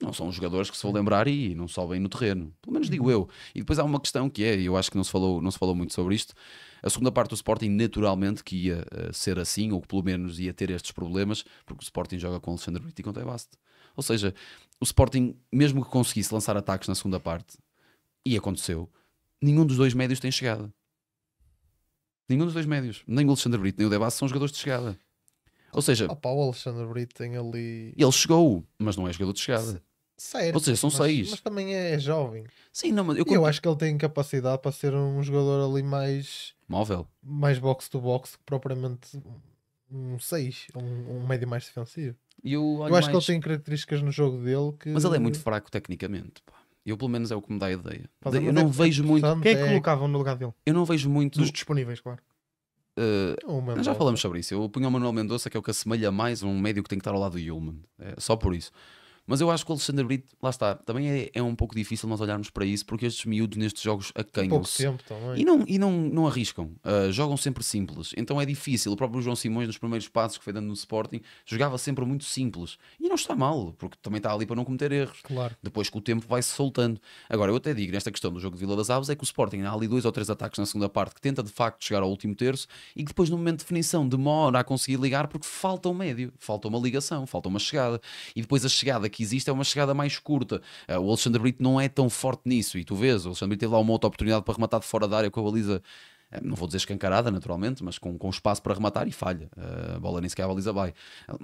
Não são jogadores que se vão lembrar e não sobem no terreno, pelo menos digo eu. E depois há uma questão que e eu acho que não se falou muito sobre isto. A segunda parte do Sporting naturalmente que ia ser assim, ou que pelo menos ia ter estes problemas, porque o Sporting joga com Alexandre Brito e com Tebast. Ou seja, o Sporting, mesmo que conseguisse lançar ataques na segunda parte, e aconteceu, nenhum dos dois médios tem chegada. Nenhum dos dois médios, nem o Alexandre Brito nem o Tebast são jogadores de chegada. Ou seja, O Alexandre Brito tem ali. ele chegou, mas não é jogador de chegada. Certo, Ou seja, são 6. Mas também é jovem. Sim, não, mas Eu acho que ele tem capacidade para ser um jogador ali móvel. mais box to box que propriamente um 6, um médio mais defensivo. Eu acho que ele tem características no jogo dele que. Mas ele é muito fraco tecnicamente. Pá. Eu, pelo menos, é o que me dá a ideia. Mas Eu não vejo muito. Quem é que colocavam no lugar dele? Eu não vejo muito. Dos disponíveis, claro. Nós já falamos sobre isso. Eu punho o Manuel Mendonça, que é o que assemelha mais a um médio que tem que estar ao lado do Yulman. Só por isso. Mas eu acho que o Alexandre Brito, lá está, também é um pouco difícil nós olharmos para isso, porque estes miúdos nestes jogos acanham-se. Pouco tempo também. E não arriscam. Jogam sempre simples. Então é difícil. O próprio João Simões, nos primeiros passos que foi dando no Sporting, jogava sempre muito simples. E não está mal, porque também está ali para não cometer erros. Claro. Depois que o tempo vai-se soltando. Agora, eu até digo, nesta questão do jogo de Vila das Aves, é que o Sporting há ali 2 ou 3 ataques na segunda parte que tenta de facto chegar ao último terço e que depois no momento de definição demora a conseguir ligar porque falta um médio, falta uma ligação, falta uma chegada. E depois a chegada que existe é uma chegada mais curta. O Alexandre Brito não é tão forte nisso, e tu vês, o Alexandre Brito teve lá uma outra oportunidade para rematar de fora da área com a baliza, não vou dizer escancarada naturalmente, mas com espaço para rematar, e falha. A bola nem sequer a baliza vai.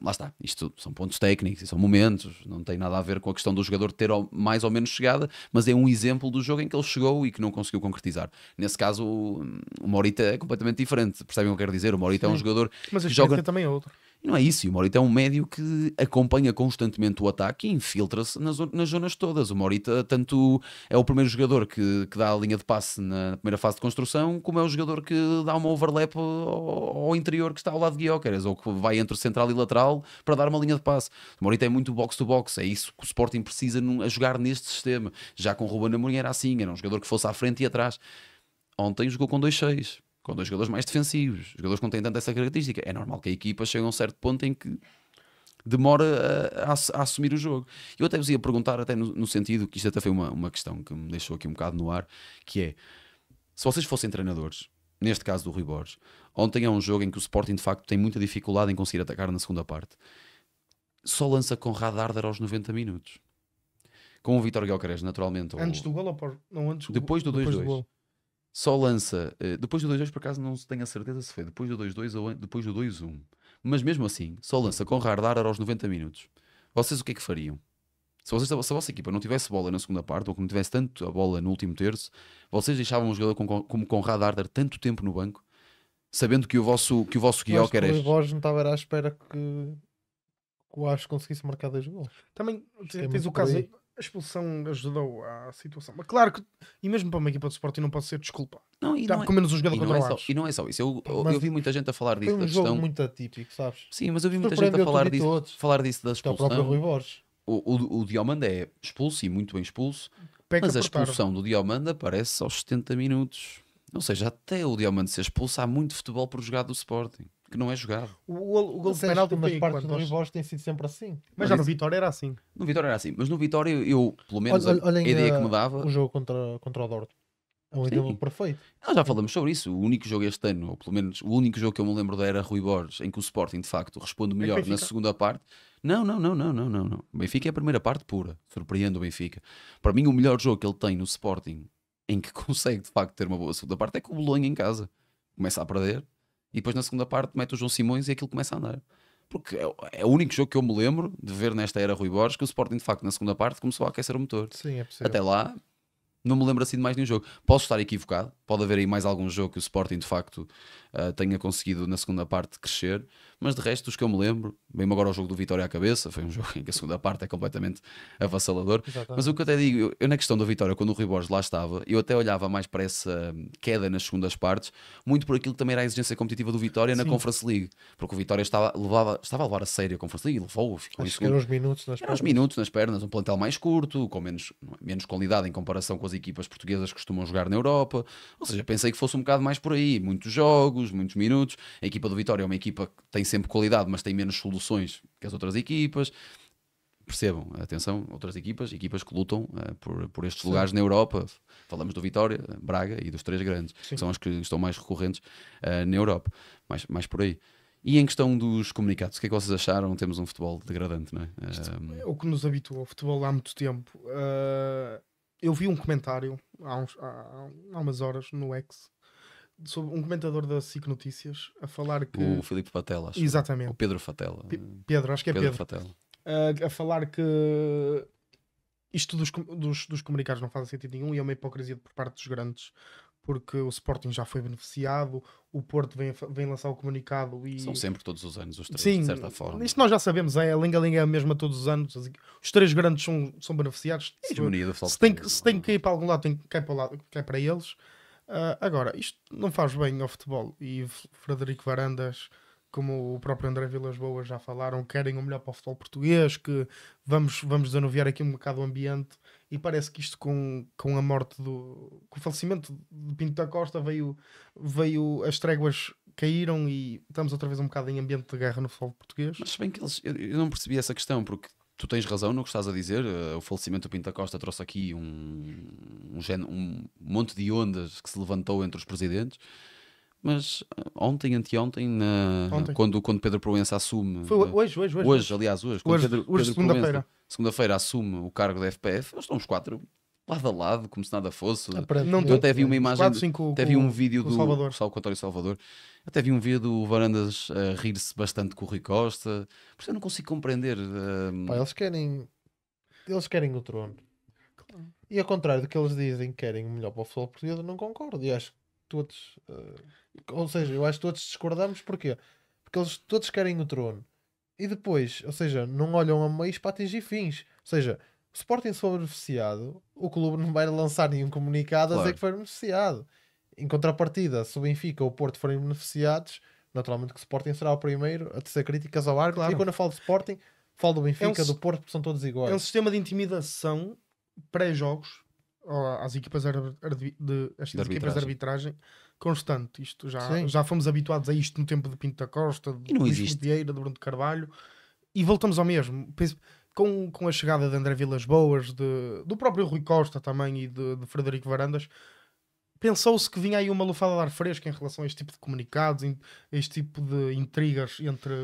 Lá está, isto são pontos técnicos e são momentos, não tem nada a ver com a questão do jogador ter mais ou menos chegada, mas é um exemplo do jogo em que ele chegou e que não conseguiu concretizar. Nesse caso o Morita é completamente diferente, percebem o que eu quero dizer? O Morita é um jogador mas a que joga... também é outro. E não é isso, e o Morita é um médio que acompanha constantemente o ataque e infiltra-se nas zonas todas. O Morita tanto é o primeiro jogador que dá a linha de passe na primeira fase de construção, como é o jogador que dá uma overlap ao interior que está ao lado de Gyökeres, ou que vai entre central e lateral para dar uma linha de passe. O Morita é muito box-to-box, é isso que o Sporting precisa a jogar neste sistema. Já com o Ruben Amorim era assim, era um jogador que fosse à frente e atrás. Ontem jogou com 2-6. Com 2 jogadores mais defensivos, jogadores que não têm tanta essa característica. É normal que a equipa chegue a um certo ponto em que demora a assumir o jogo. Eu até vos ia perguntar, até no sentido que isto até foi uma questão que me deixou aqui um bocado no ar, que é, se vocês fossem treinadores, neste caso do Rui Borges, ontem é um jogo em que o Sporting de facto tem muita dificuldade em conseguir atacar na segunda parte. Só lança com Radarder aos 90 minutos. Com o Vítor Gyökeres, naturalmente. Antes do gol ou não, antes depois do 2-2. gol. Só lança, depois do 2-2 por acaso não tenho a certeza se foi depois do 2-2 ou depois do 2-1, mas mesmo assim, só lança com Radar aos 90 minutos. Vocês o que é que fariam? Se a vossa equipa não tivesse bola na segunda parte, ou que não tivesse tanto a bola no último terço, vocês deixavam um jogador como com Radar tanto tempo no banco, sabendo que o vosso Gyökeres... O Rui Borges não estava à espera que o Acho conseguisse marcar 2 gols. Também tens o caso aí. A expulsão ajudou à situação. Mas claro que, e mesmo para uma equipa de Sporting, não pode ser desculpa. Não, e não com menos um jogador contra o só, Aves. e não é só isso. Eu vi muita gente a falar disso. Foi um jogo muito atípico, sabes? Sim, mas eu vi muita gente a falar disso da expulsão. O próprio Rui Borges. O Diomanda é expulso e muito bem expulso. Peca mas a por tarde. expulsão do Diomanda aparece aos 70 minutos. Ou seja, até o Diomanda ser expulso, há muito futebol por jogar do Sporting, que não é jogado. O gol de penalti mas foi parte do Rui Borges tem sido sempre assim. Mas já no Vitória era assim. No Vitória era assim. Mas no Vitória, eu pelo menos a Olhem ideia que me dava... o jogo contra o Dortmund. É um exemplo perfeito. Nós já falamos sobre isso. O único jogo este ano, ou pelo menos o único jogo que eu me lembro da era Rui Borges, em que o Sporting de facto responde melhor na Benfica. segunda parte. Não. O Benfica é a primeira parte pura. Surpreende o Benfica. Para mim, o melhor jogo que ele tem no Sporting, em que consegue de facto ter uma boa segunda parte, é com o Bolonha em casa. Começa a perder e depois na segunda parte mete o João Simões e aquilo começa a andar. Porque é o único jogo que eu me lembro de ver nesta era Rui Borges que o Sporting de facto na segunda parte começou a aquecer o motor. Sim, é possível. Até lá, não me lembro assim de mais nenhum jogo. Posso estar equivocado, pode haver aí mais algum jogo que o Sporting de facto tenha conseguido na segunda parte crescer, mas de resto, os que eu me lembro, bem agora o jogo do Vitória à cabeça, foi um jogo em que a segunda parte é completamente avassalador. Exatamente. Mas o que eu até digo, eu na questão da Vitória, quando o Rui Borges lá estava, eu até olhava mais para essa queda nas segundas partes, muito por aquilo que também era a exigência competitiva do Vitória na Sim. Conference League, porque o Vitória estava a levar a sério a Conference League, ficou em Acho que eram segundo. os minutos nas Eram os pernas. minutos nas pernas, um plantel mais curto, com menos qualidade em comparação com as equipas portuguesas que costumam jogar na Europa. Ou seja, pensei que fosse um bocado mais por aí. Muitos jogos, muitos minutos. A equipa do Vitória é uma equipa que tem sempre qualidade, mas tem menos soluções que as outras equipas. Percebam, atenção, outras equipas que lutam por estes lugares na Europa. Falamos do Vitória, Braga e dos três grandes, que são as que estão mais recorrentes na Europa. Mais por aí. E em questão dos comunicados, o que é que vocês acharam? Temos um futebol degradante, não é? É o que nos habituou ao futebol há muito tempo. Eu vi um comentário há umas horas no X sobre um comentador da SIC Notícias a falar que. O Filipe Fatela, acho. Exatamente. O Pedro Fatela. Pedro, acho que é Pedro. Fatela. A falar que isto dos comunicados não faz sentido nenhum e é uma hipocrisia por parte dos grandes, porque o Sporting já foi beneficiado, o Porto vem lançar o comunicado e... São sempre todos os anos os três, Sim, de certa forma. isto nós já sabemos, a linga-linga é a mesma todos os anos, os três grandes são beneficiados. É a hegemonia do futebol Se tem português. que ir para algum lado, tem que ir para o lado que é para eles. Agora, isto não faz bem ao futebol e Frederico Varandas, como o próprio André Vilas Boas já falaram, querem o melhor para o futebol português, que vamos desanuviar aqui um bocado o ambiente, e parece que isto com a morte com o falecimento de Pinto da Costa veio as tréguas caíram e estamos outra vez um bocado em ambiente de guerra no futebol português. Mas se bem que eu não percebi essa questão, porque tu tens razão no que estás a dizer. O falecimento do Pinto da Costa trouxe aqui um monte de ondas que se levantou entre os presidentes. Mas anteontem, quando Pedro Proença assume. Foi hoje. Quando Pedro segunda-feira. Proença, segunda-feira, assume o cargo da FPF, eles estão os quatro lado a lado, como se nada fosse. Eu até vi uma imagem, até vi um vídeo do António Salvador. Até vi um vídeo do Varandas a rir-se bastante com o Rui Costa. Por isso eu não consigo compreender. Pá, eles querem o trono. E ao contrário do que eles dizem que querem o melhor para o futebol português, eu não concordo. E acho que todos, ou seja, eu acho que todos discordamos. Porquê? Porque eles todos querem o trono e depois, ou seja, não olham a meios para atingir fins. Ou seja, o Sporting se for beneficiado, o clube não vai lançar nenhum comunicado a dizer que foi beneficiado. Em contrapartida, se o Benfica ou o Porto forem beneficiados, naturalmente que o Sporting será o primeiro a tecer críticas ao árbitro. E quando eu falo de Sporting, falo do Benfica, do Porto, porque são todos iguais. É um sistema de intimidação pré-jogos às equipas de arbitragem constante. Isto já fomos habituados a isto no tempo de Pinto da Costa, de Luís Vieira, de Bruno de Carvalho, e voltamos ao mesmo. Com a chegada de André Vilas Boas, do próprio Rui Costa também e de Frederico Varandas, pensou-se que vinha aí uma lufada de ar fresco em relação a este tipo de comunicados, a este tipo de intrigas entre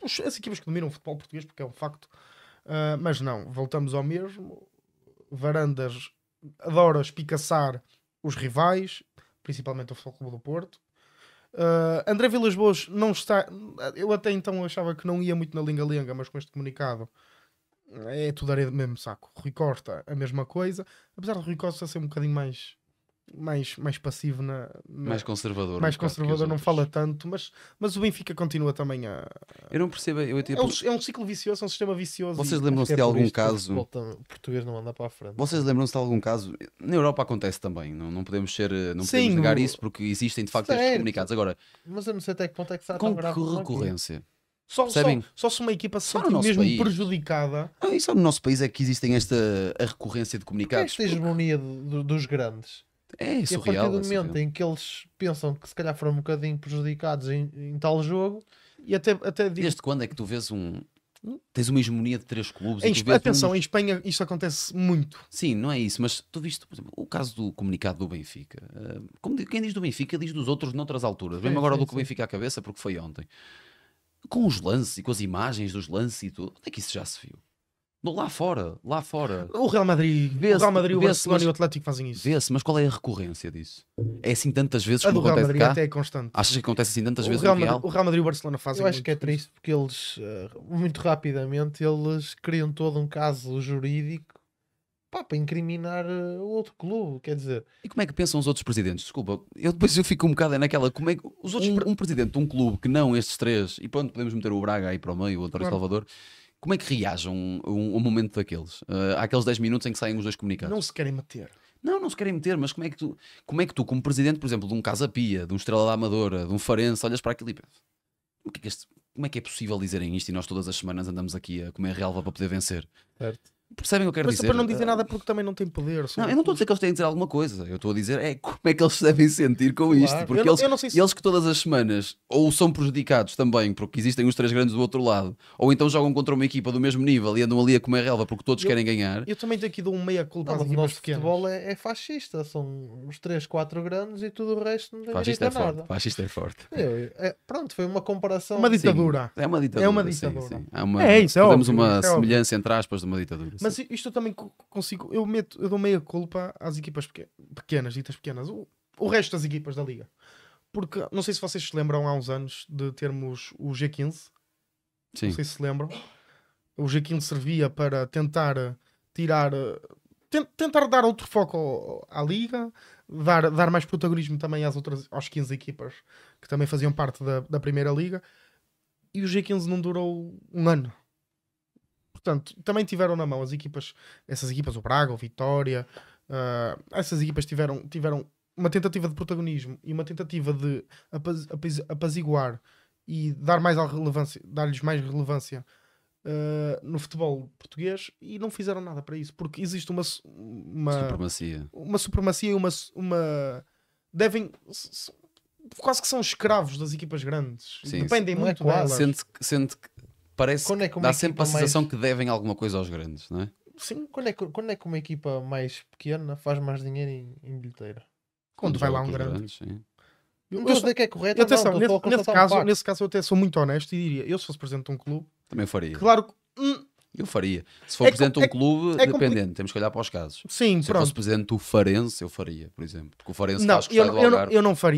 as equipas que dominam o futebol português, porque é um facto. Mas não, voltamos ao mesmo. Varandas adora espicaçar os rivais, principalmente o Futebol Clube do Porto. André Vilas Boas não está... Eu até então achava que não ia muito na linga-linga, mas com este comunicado é tudo areia do mesmo saco. Rui Costa, a mesma coisa. Apesar de Rui Costa ser um bocadinho mais passivo, mais conservador. Mais conservador, não fala tanto, mas o Benfica continua também a... Eu não percebo. É um ciclo vicioso, é um sistema vicioso. Vocês lembram-se de algum caso... O português não anda para a frente. Vocês lembram-se de algum caso... Na Europa acontece também, não podemos negar isso, porque existem de facto estes comunicados. Agora, mas eu não sei até que ponto é que está com que recorrência? Só se uma equipa se sentir mesmo prejudicada. E só no nosso país é que existem a recorrência de comunicados. Esta hegemonia dos grandes. É surreal. E a partir do momento em que eles pensam que se calhar foram um bocadinho prejudicados em tal jogo, e até digo... Desde quando é que tu vês tens uma hegemonia de 3 clubes. e tu vês Atenção, em Espanha isto acontece muito. Sim, não é isso, mas tu viste, por exemplo, o caso do comunicado do Benfica. Quem diz do Benfica diz dos outros noutras alturas. Vem-me agora do que o Benfica à cabeça porque foi ontem. Com os lances e com as imagens dos lances e tudo. Onde é que isso já se viu? Lá fora. O Real Madrid, o Barcelona e o Atlético fazem isso. Vê-se, mas qual é a recorrência disso? É assim tantas vezes A como do Real acontece Madrid cá? até é constante. Achas que acontece assim tantas vezes Real no Real? Madrid, o Real Madrid e o Barcelona fazem Eu acho muito que é isso. triste porque eles, muito rapidamente, eles criam todo um caso jurídico para incriminar o outro clube. Quer dizer, E como é que pensam os outros presidentes? Desculpa, eu fico um bocado naquela. Como é que os outros, um presidente de um clube que não estes 3, e pronto, podemos meter o Braga aí para o meio, o António Salvador, como é que reagem um momento daqueles? Há aqueles 10 minutos em que saem os 2 comunicados. Não se querem meter. Não se querem meter, mas como é que tu, como presidente, por exemplo, de um Casa Pia, de um Estrela da Amadora, de um Farense, olhas para aquilo e pensas, como é que é possível dizerem isto e nós todas as semanas andamos aqui a comer relva para poder vencer? certo? Percebem o que eu quero Mas dizer? para não dizer nada porque também não tem poder. Não, eu não estou a dizer que eles têm de dizer alguma coisa. Eu estou a dizer como é que eles se devem sentir com isto. Claro. Porque Eu não sei se- eles que todas as semanas ou são prejudicados também porque existem os 3 grandes do outro lado, ou então jogam contra uma equipa do mesmo nível e andam ali a comer relva porque todos querem ganhar. Eu também aqui dou um meia culpa Não, às mas o equipas nosso pequenas. futebol é fascista. São os 3, 4 grandes e tudo o resto não tem Fascista direito é a forte. nada. Fascista é forte. Pronto, foi uma comparação. Uma ditadura. Sim, é uma ditadura. É uma sim, ditadura. sim. É isso, é Podemos óbvio, uma isso é óbvio. semelhança entre aspas de uma ditadura. Mas sim. isto eu também consigo. Eu dou meia culpa às equipas pequenas, ditas pequenas. O resto das equipas da liga. Porque não sei se vocês se lembram há uns anos de termos o G15. Sim. Não sei se lembram. O G15 servia para tentar tirar. Tentar dar outro foco à liga, dar mais protagonismo também aos 15 equipas que também faziam parte da primeira liga. E o G15 não durou um ano. Portanto, também tiveram na mão essas equipas, o Braga, o Vitória, essas equipas tiveram uma tentativa de protagonismo e uma tentativa de apaziguar e dar-lhes mais relevância no futebol português e não fizeram nada para isso, porque existe uma supremacia e quase que são escravos das equipas grandes. Sim, Dependem não é muito quase. delas. Sente que parece Quando é que que uma dá sempre a equipa sensação mais- que devem alguma coisa aos grandes, não é? Sim, Quando é que uma equipa mais pequena faz mais dinheiro em bilheteira? quando vai lá joga um com os grande. grandes, sim. Não estou a dizer que é correto. Atenção, não, estou a constatar um facto. nesse caso eu até sou muito honesto e diria, eu se fosse presidente de um clube, Também faria. claro que Eu faria. Se for É presidente de um é- clube, é dependente, temos que olhar para os casos. sim, Se eu pronto. fosse presidente do Farense, eu faria, por exemplo. Porque o Farense Não, faz gostar do Algarve.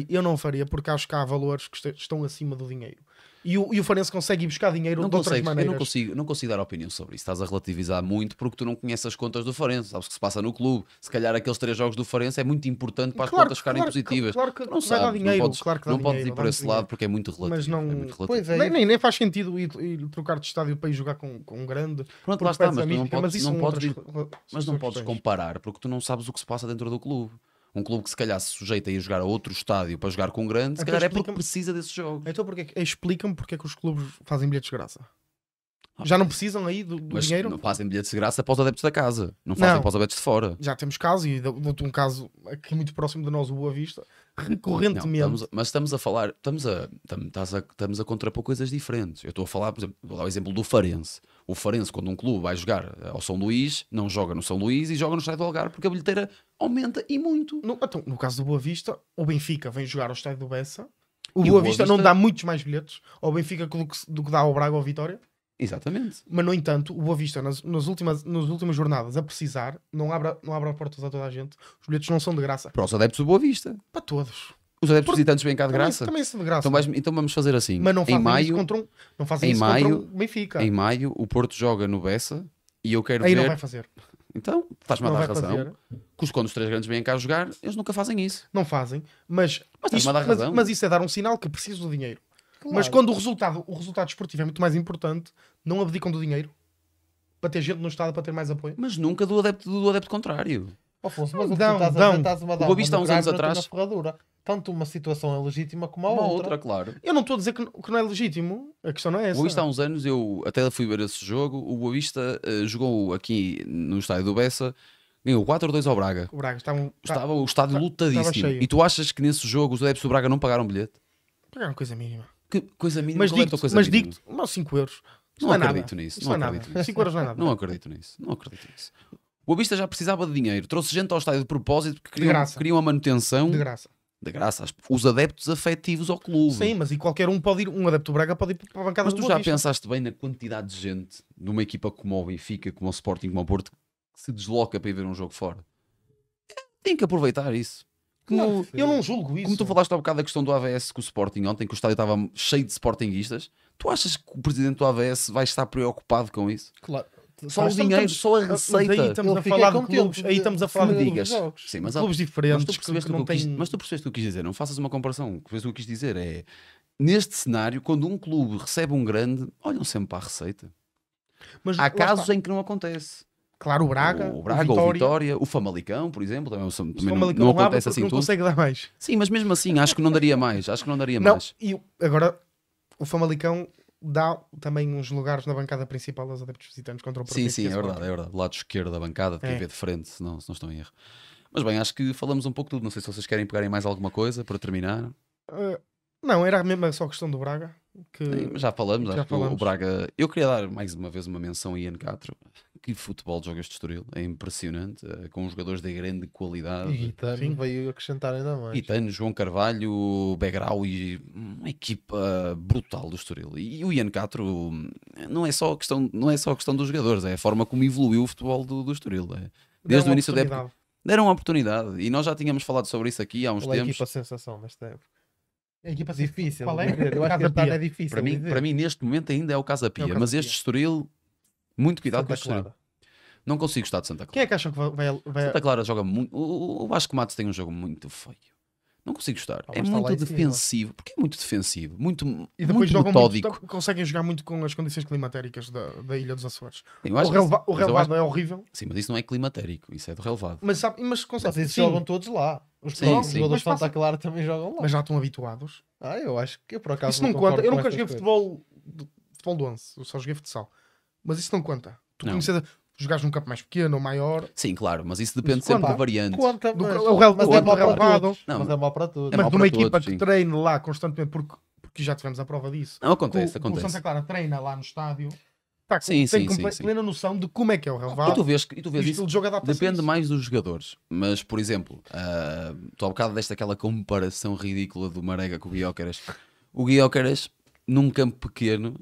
eu não faria porque acho que há valores que estão acima do dinheiro. E o Farense consegue ir buscar dinheiro Não de outras consegues, eu maneiras. não consigo dar opinião sobre isso. Estás a relativizar muito porque tu não conheces as contas do Farense. Sabes o que se passa no clube. Se calhar aqueles 3 jogos do Farense é muito importante para as contas ficarem positivas. Claro que Tu não vai dar sabes, dinheiro, não podes, claro que dá não podes dinheiro, ir por dá esse dinheiro. lado porque é muito relativo. Mas não- É muito relativo. Pois é, Nem faz sentido ir trocar de estádio para ir jogar com um grande. Pronto, porque lá está, perde-se mas a tu não mística, podes, isso não são podes outras mas não podes questões. comparar porque tu não sabes o que se passa dentro do clube. Um clube que se calhar se sujeita a ir jogar a outro estádio para jogar com um grande, se Então calhar é porque explica-me- precisa desses jogos. Então explica-me porque é que os clubes fazem bilhetes de graça. Já não precisam aí do Mas dinheiro? não fazem bilhetes de graça para os adeptos da casa. Não fazem Não. para os adeptos de fora. Já temos casos, e dou-te um caso aqui muito próximo de nós, o Boa Vista, Não, recorrentemente. mas estamos a falar, estamos a contrapor coisas diferentes. Eu estou a falar, por exemplo, vou dar o exemplo do Farense. O Farense, quando um clube vai jogar ao São Luís, não joga no São Luís e joga no Estádio do Algarve porque a bilheteira aumenta e muito. No caso do Boa Vista, o Benfica vem jogar ao estádio do Bessa. O E Boa Vista não dá muitos mais bilhetes ao Benfica do que dá ao Braga ou ao Vitória. Exatamente. Mas, no entanto, o Boa Vista, nas últimas jornadas, a precisar, não abre portas a toda a gente. Os bilhetes não são de graça. Para os adeptos do Boa Vista. Para todos. Os adeptos visitantes vêm cá de Também- graça. Também são de graça. Então vamos fazer assim. Mas não em fazem isso maio, contra não fazem em isso maio- contra o Benfica. em maio, o Porto joga no Bessa e eu quero Aí ver. não vai fazer. Então, estás-me a Não dar vai razão. fazer. Que quando os 3 grandes vêm cá jogar, eles nunca fazem isso. Não fazem. Mas estás-me a dar razão. mas isso é dar um sinal que precisam do dinheiro. Claro. Mas quando o resultado esportivo é muito mais importante, não abdicam do dinheiro para ter gente no estado, para ter mais apoio. Mas nunca do adepto contrário. Afonso, mas o que Dão, tu estás dão. a estás-me a dar O Boa Vista há uma uns anos grávida atrás- na ferradura. Tanto uma situação é legítima como a Uma outra. outra, claro. Eu não estou a dizer que não é legítimo. A questão não é O essa. Boa Vista há uns anos, eu até fui ver esse jogo. O Boa Vista jogou aqui no estádio do Bessa, ganhou 4-2 ao Braga. O Braga Estava o estádio estava lotadíssimo. cheio. E tu achas que nesse jogo os adeptos do Braga não pagaram bilhete? Pagaram coisa mínima. Que coisa mínima. Mas qual é a tua digo-te, coisa mas mínima? digo-te, 5 euros. Não não é nada. acredito nisso. Isso Não não é acredito nada. nisso. 5 euros não é nada. Não acredito nisso. Não acredito nisso. O Boa Vista já precisava de dinheiro. Trouxe gente ao estádio de propósito porque graça. queriam a manutenção. De graça. De graça. Os adeptos afetivos ao clube. Sim, mas e qualquer um pode ir, um adepto do Braga pode ir para a bancada Mas do tu Boa já Vista. pensaste bem na quantidade de gente numa equipa como o Benfica, como o Sporting, como o Porto, que se desloca para ir ver um jogo fora? Tem que aproveitar isso. Como, Eu não julgo isso. como tu falaste há bocado da questão do AVS com o Sporting ontem, que o estádio estava cheio de Sportinguistas, tu achas que o presidente do AVS vai estar preocupado com isso? Claro. Só o Mas dinheiro, estamos- só a Mas aí receita. estamos Ele a fica falar de contente clubes. Aí estamos a falar me de digas. jogos. Sim, mas, clubes mas diferentes. tu percebeste que o não que eu quis, têm- mas tu percebeste o que eu quis dizer. Não faças uma comparação. Percebeste o que eu quis dizer é, neste cenário, quando um clube recebe um grande, olham sempre para a receita. Mas Há lá casos está. em que não acontece. Claro, o Braga, o Braga, o Vitória, o Famalicão, por exemplo, também, O também Famalicão não abre acontece porque assim não tudo. consegue dar mais. Sim, mas mesmo assim, acho que não daria mais. Acho que não daria Não, mais. e agora o Famalicão dá também uns lugares na bancada principal aos adeptos visitantes contra o Porto. Sim, e sim, é Sporting. verdade, é verdade. Do lado esquerdo da bancada, de quem É. vê de frente, se não estou em erro. Mas bem, acho que falamos um pouco de tudo. Não sei se vocês querem pegarem mais alguma coisa para terminar. Não, era mesmo só a questão do Braga. Que... Sim, mas já falamos, já acho que o falamos. Braga. Eu queria dar mais uma vez uma menção a Ian Castro. Que futebol joga este Estoril, é impressionante, com jogadores de grande qualidade. E Guitano Sim. veio acrescentar ainda mais. Itano, João Carvalho, Begrau e uma equipa brutal do Estoril. E o Ian Castro não é só a questão dos jogadores, é a forma como evoluiu o futebol do Estoril. É. Desde o início da época. Deram uma oportunidade. E nós já tínhamos falado sobre isso aqui há uns Qual é a tempos. equipa sensação desta época? A equipa Difícil. Qual de é? dizer. Eu acho que Casa este ano Pia. é difícil. Para mim, de dizer. para mim, neste momento, ainda é o Casa Pia. É o Casa Mas Pia. este Estoril, muito cuidado com Santa este Estoril. Clara. Não consigo gostar de Santa Clara. Quem é que acham que vai... Santa Clara joga muito. O Vasco Matos tem um jogo muito feio. Não consigo gostar. Ah, É mas está lá muito em cima. defensivo. Porque é muito defensivo. Muito, E depois muito jogam metódico. muito, conseguem jogar muito com as condições climatéricas da Ilha dos Açores. Eu O acho que- relevado mas eu acho- é horrível, Sim, mas isso não é climatérico. Isso é do relevado. mas consegue. Mas esses sim, jogam todos lá. Os Sim, próprios sim. jogadores Mas de Santa passa- Clara também jogam lá. mas já estão habituados. Eu acho que eu por acaso Isso não concordo conta. Eu com nunca estas joguei coisas. futebol do 11, eu só joguei futsal. Mas isso não conta. Tu Não. conheces, jogares num campo mais pequeno ou maior. Sim, claro. Mas isso depende Mas sempre conta. de variantes. Conta, Do- mas, o relevado- mas o é mau para relevado. todos. Não, Mas é mau para todos. É mas mau numa para equipa todos, que sim. treine lá constantemente, porque já tivemos a prova disso. Não, acontece, O acontece. Santa Clara treina lá no estádio. Tá, Sim, tem sim, sim. plena noção de como é que é o E relevado. tu vês E o isso. estilo de jogo adapta-se a Depende isso. mais dos jogadores. Mas, por exemplo, tu há bocado deste aquela comparação ridícula do Marega com o Guiócaras. O Guiócaras, num campo pequeno,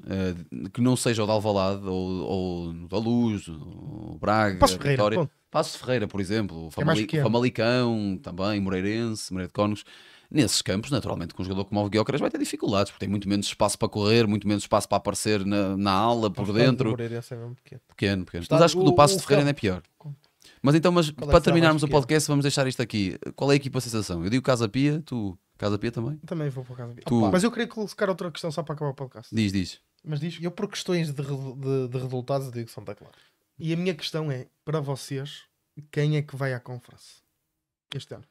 que não seja o de Alvalade ou da Luz, o Braga, Passos Ferreira, Vitória. ponto. Passos de Ferreira, por exemplo, o É mais pequeno. Famalicão, também, Moreirense, Moreira de Cónegos. Nesses campos, naturalmente, com um jogador como o Guiócaras vai ter dificuldades, porque tem muito menos espaço para correr, muito menos espaço para aparecer na ala, por dentro. O Moreirense é mesmo pequeno. Pequeno. Está- Mas acho que o do Passo de o Ferreira ainda é pior. Mas então, Qual é que para será terminarmos mais o pequeno? podcast, vamos deixar isto aqui. Qual é a equipa sensação? Eu digo Casa Pia, tu Casa Pia também? Também vou para casa. Tu- Mas eu queria colocar outra questão só para acabar o podcast. Diz. Mas diz. Eu, por questões de resultados, digo Santa Clara. E a minha questão é, para vocês, quem é que vai à conference este ano?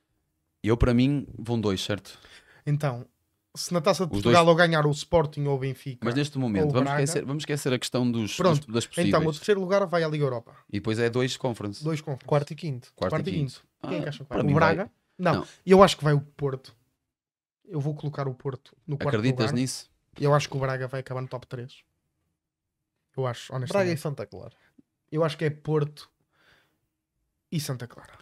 Eu, para mim, vão dois, certo? Então, se na Taça de Os Portugal dois- ou ganhar o Sporting ou o Benfica, Mas neste momento, Ou vamos Braga. esquecer a questão Pronto, das possíveis. então o terceiro lugar vai à Liga Europa. E depois é dois conference. Dois conference. Quarto e quinto. Quarto e quinto. Quem é que acham que vai? para O mim Braga? vai. Não. Não. Eu acho que vai o Porto. Eu vou colocar o Porto no quarto Acreditas lugar. nisso? Eu acho que o Braga vai acabar no top 3. Eu acho, Braga e honestamente. Santa Clara. Eu acho que é Porto e Santa Clara.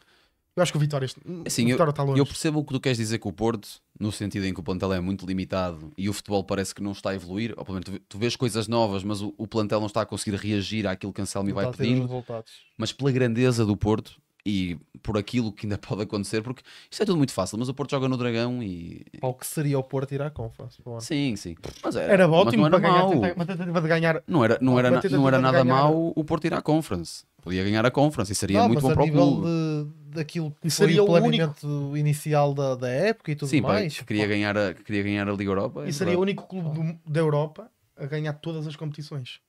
Eu acho que o Vitória, Assim, o Vitória está longe. Eu percebo o que tu queres dizer com o Porto, no sentido em que o plantel é muito limitado e o futebol parece que não está a evoluir. Ou, pelo menos, tu vês coisas novas, mas o plantel não está a conseguir reagir àquilo que Anselmi vai Não está a ter os pedindo. resultados. Mas pela grandeza do Porto e por aquilo que ainda pode acontecer, porque isto é tudo muito fácil, mas o Porto joga no Dragão e... Ao que seria o Porto ir à Conference. para o ano. Sim. Mas Era mas ótimo não era para ganhar, mau. uma tentativa de ganhar. Não era Uma tentativa não era de nada ganhar- mau o Porto ir à Conference. Podia ganhar a Conference e seria Não, muito mas bom a para o nível clube. daquilo que E foi seria o o planeamento inicial da época e tudo Sim, pá, mais. que queria ganhar a Liga Europa. é E seria o verdade. único clube da Europa a ganhar todas as competições.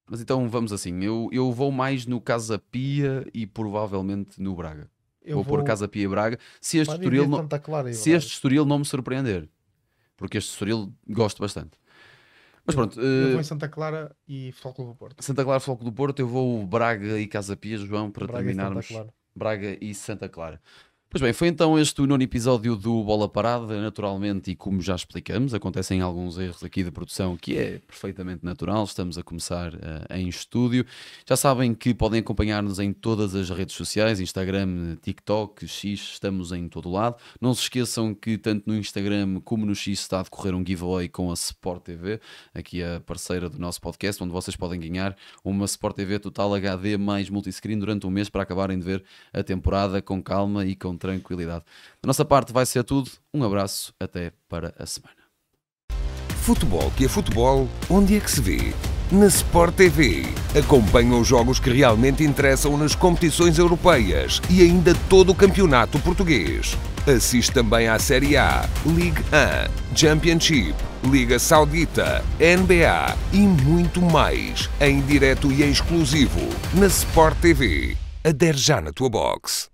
Mas então vamos assim, eu vou mais no Casa Pia e provavelmente no Braga. Eu Vou pôr Casa Pia e Braga. Se este Pá, Estoril diria não, Santa Clara e se Braga. este Estoril não me surpreender. Porque este Estoril gosto bastante. Mas pronto, Eu vou em Santa Clara e Futebol Clube do Porto. Santa Clara, Floco do Porto, eu vou Braga e Casa Pia, João, para Braga e Santa terminarmos. Clara. Braga e Santa Clara. Pois bem, foi então este o 9º episódio do Bola Parada. Naturalmente, e como já explicamos, acontecem alguns erros aqui de produção, que é perfeitamente natural. Estamos a começar em estúdio. Já sabem que podem acompanhar-nos em todas as redes sociais, Instagram, TikTok, X, estamos em todo lado. Não se esqueçam que tanto no Instagram como no X está a decorrer um giveaway com a Sport TV, aqui a parceira do nosso podcast, onde vocês podem ganhar uma Sport TV Total HD mais multiscreen durante um mês para acabarem de ver a temporada com calma e com tranquilidade. Da nossa parte vai ser tudo. Um abraço, até para a semana. Futebol que é futebol, onde é que se vê? Na Sport TV. Acompanha os jogos que realmente interessam nas competições europeias e ainda todo o campeonato português. Assiste também à Série A, Ligue 1, Championship, Liga Saudita, NBA e muito mais, em direto e em exclusivo, na Sport TV. Adere já na tua box.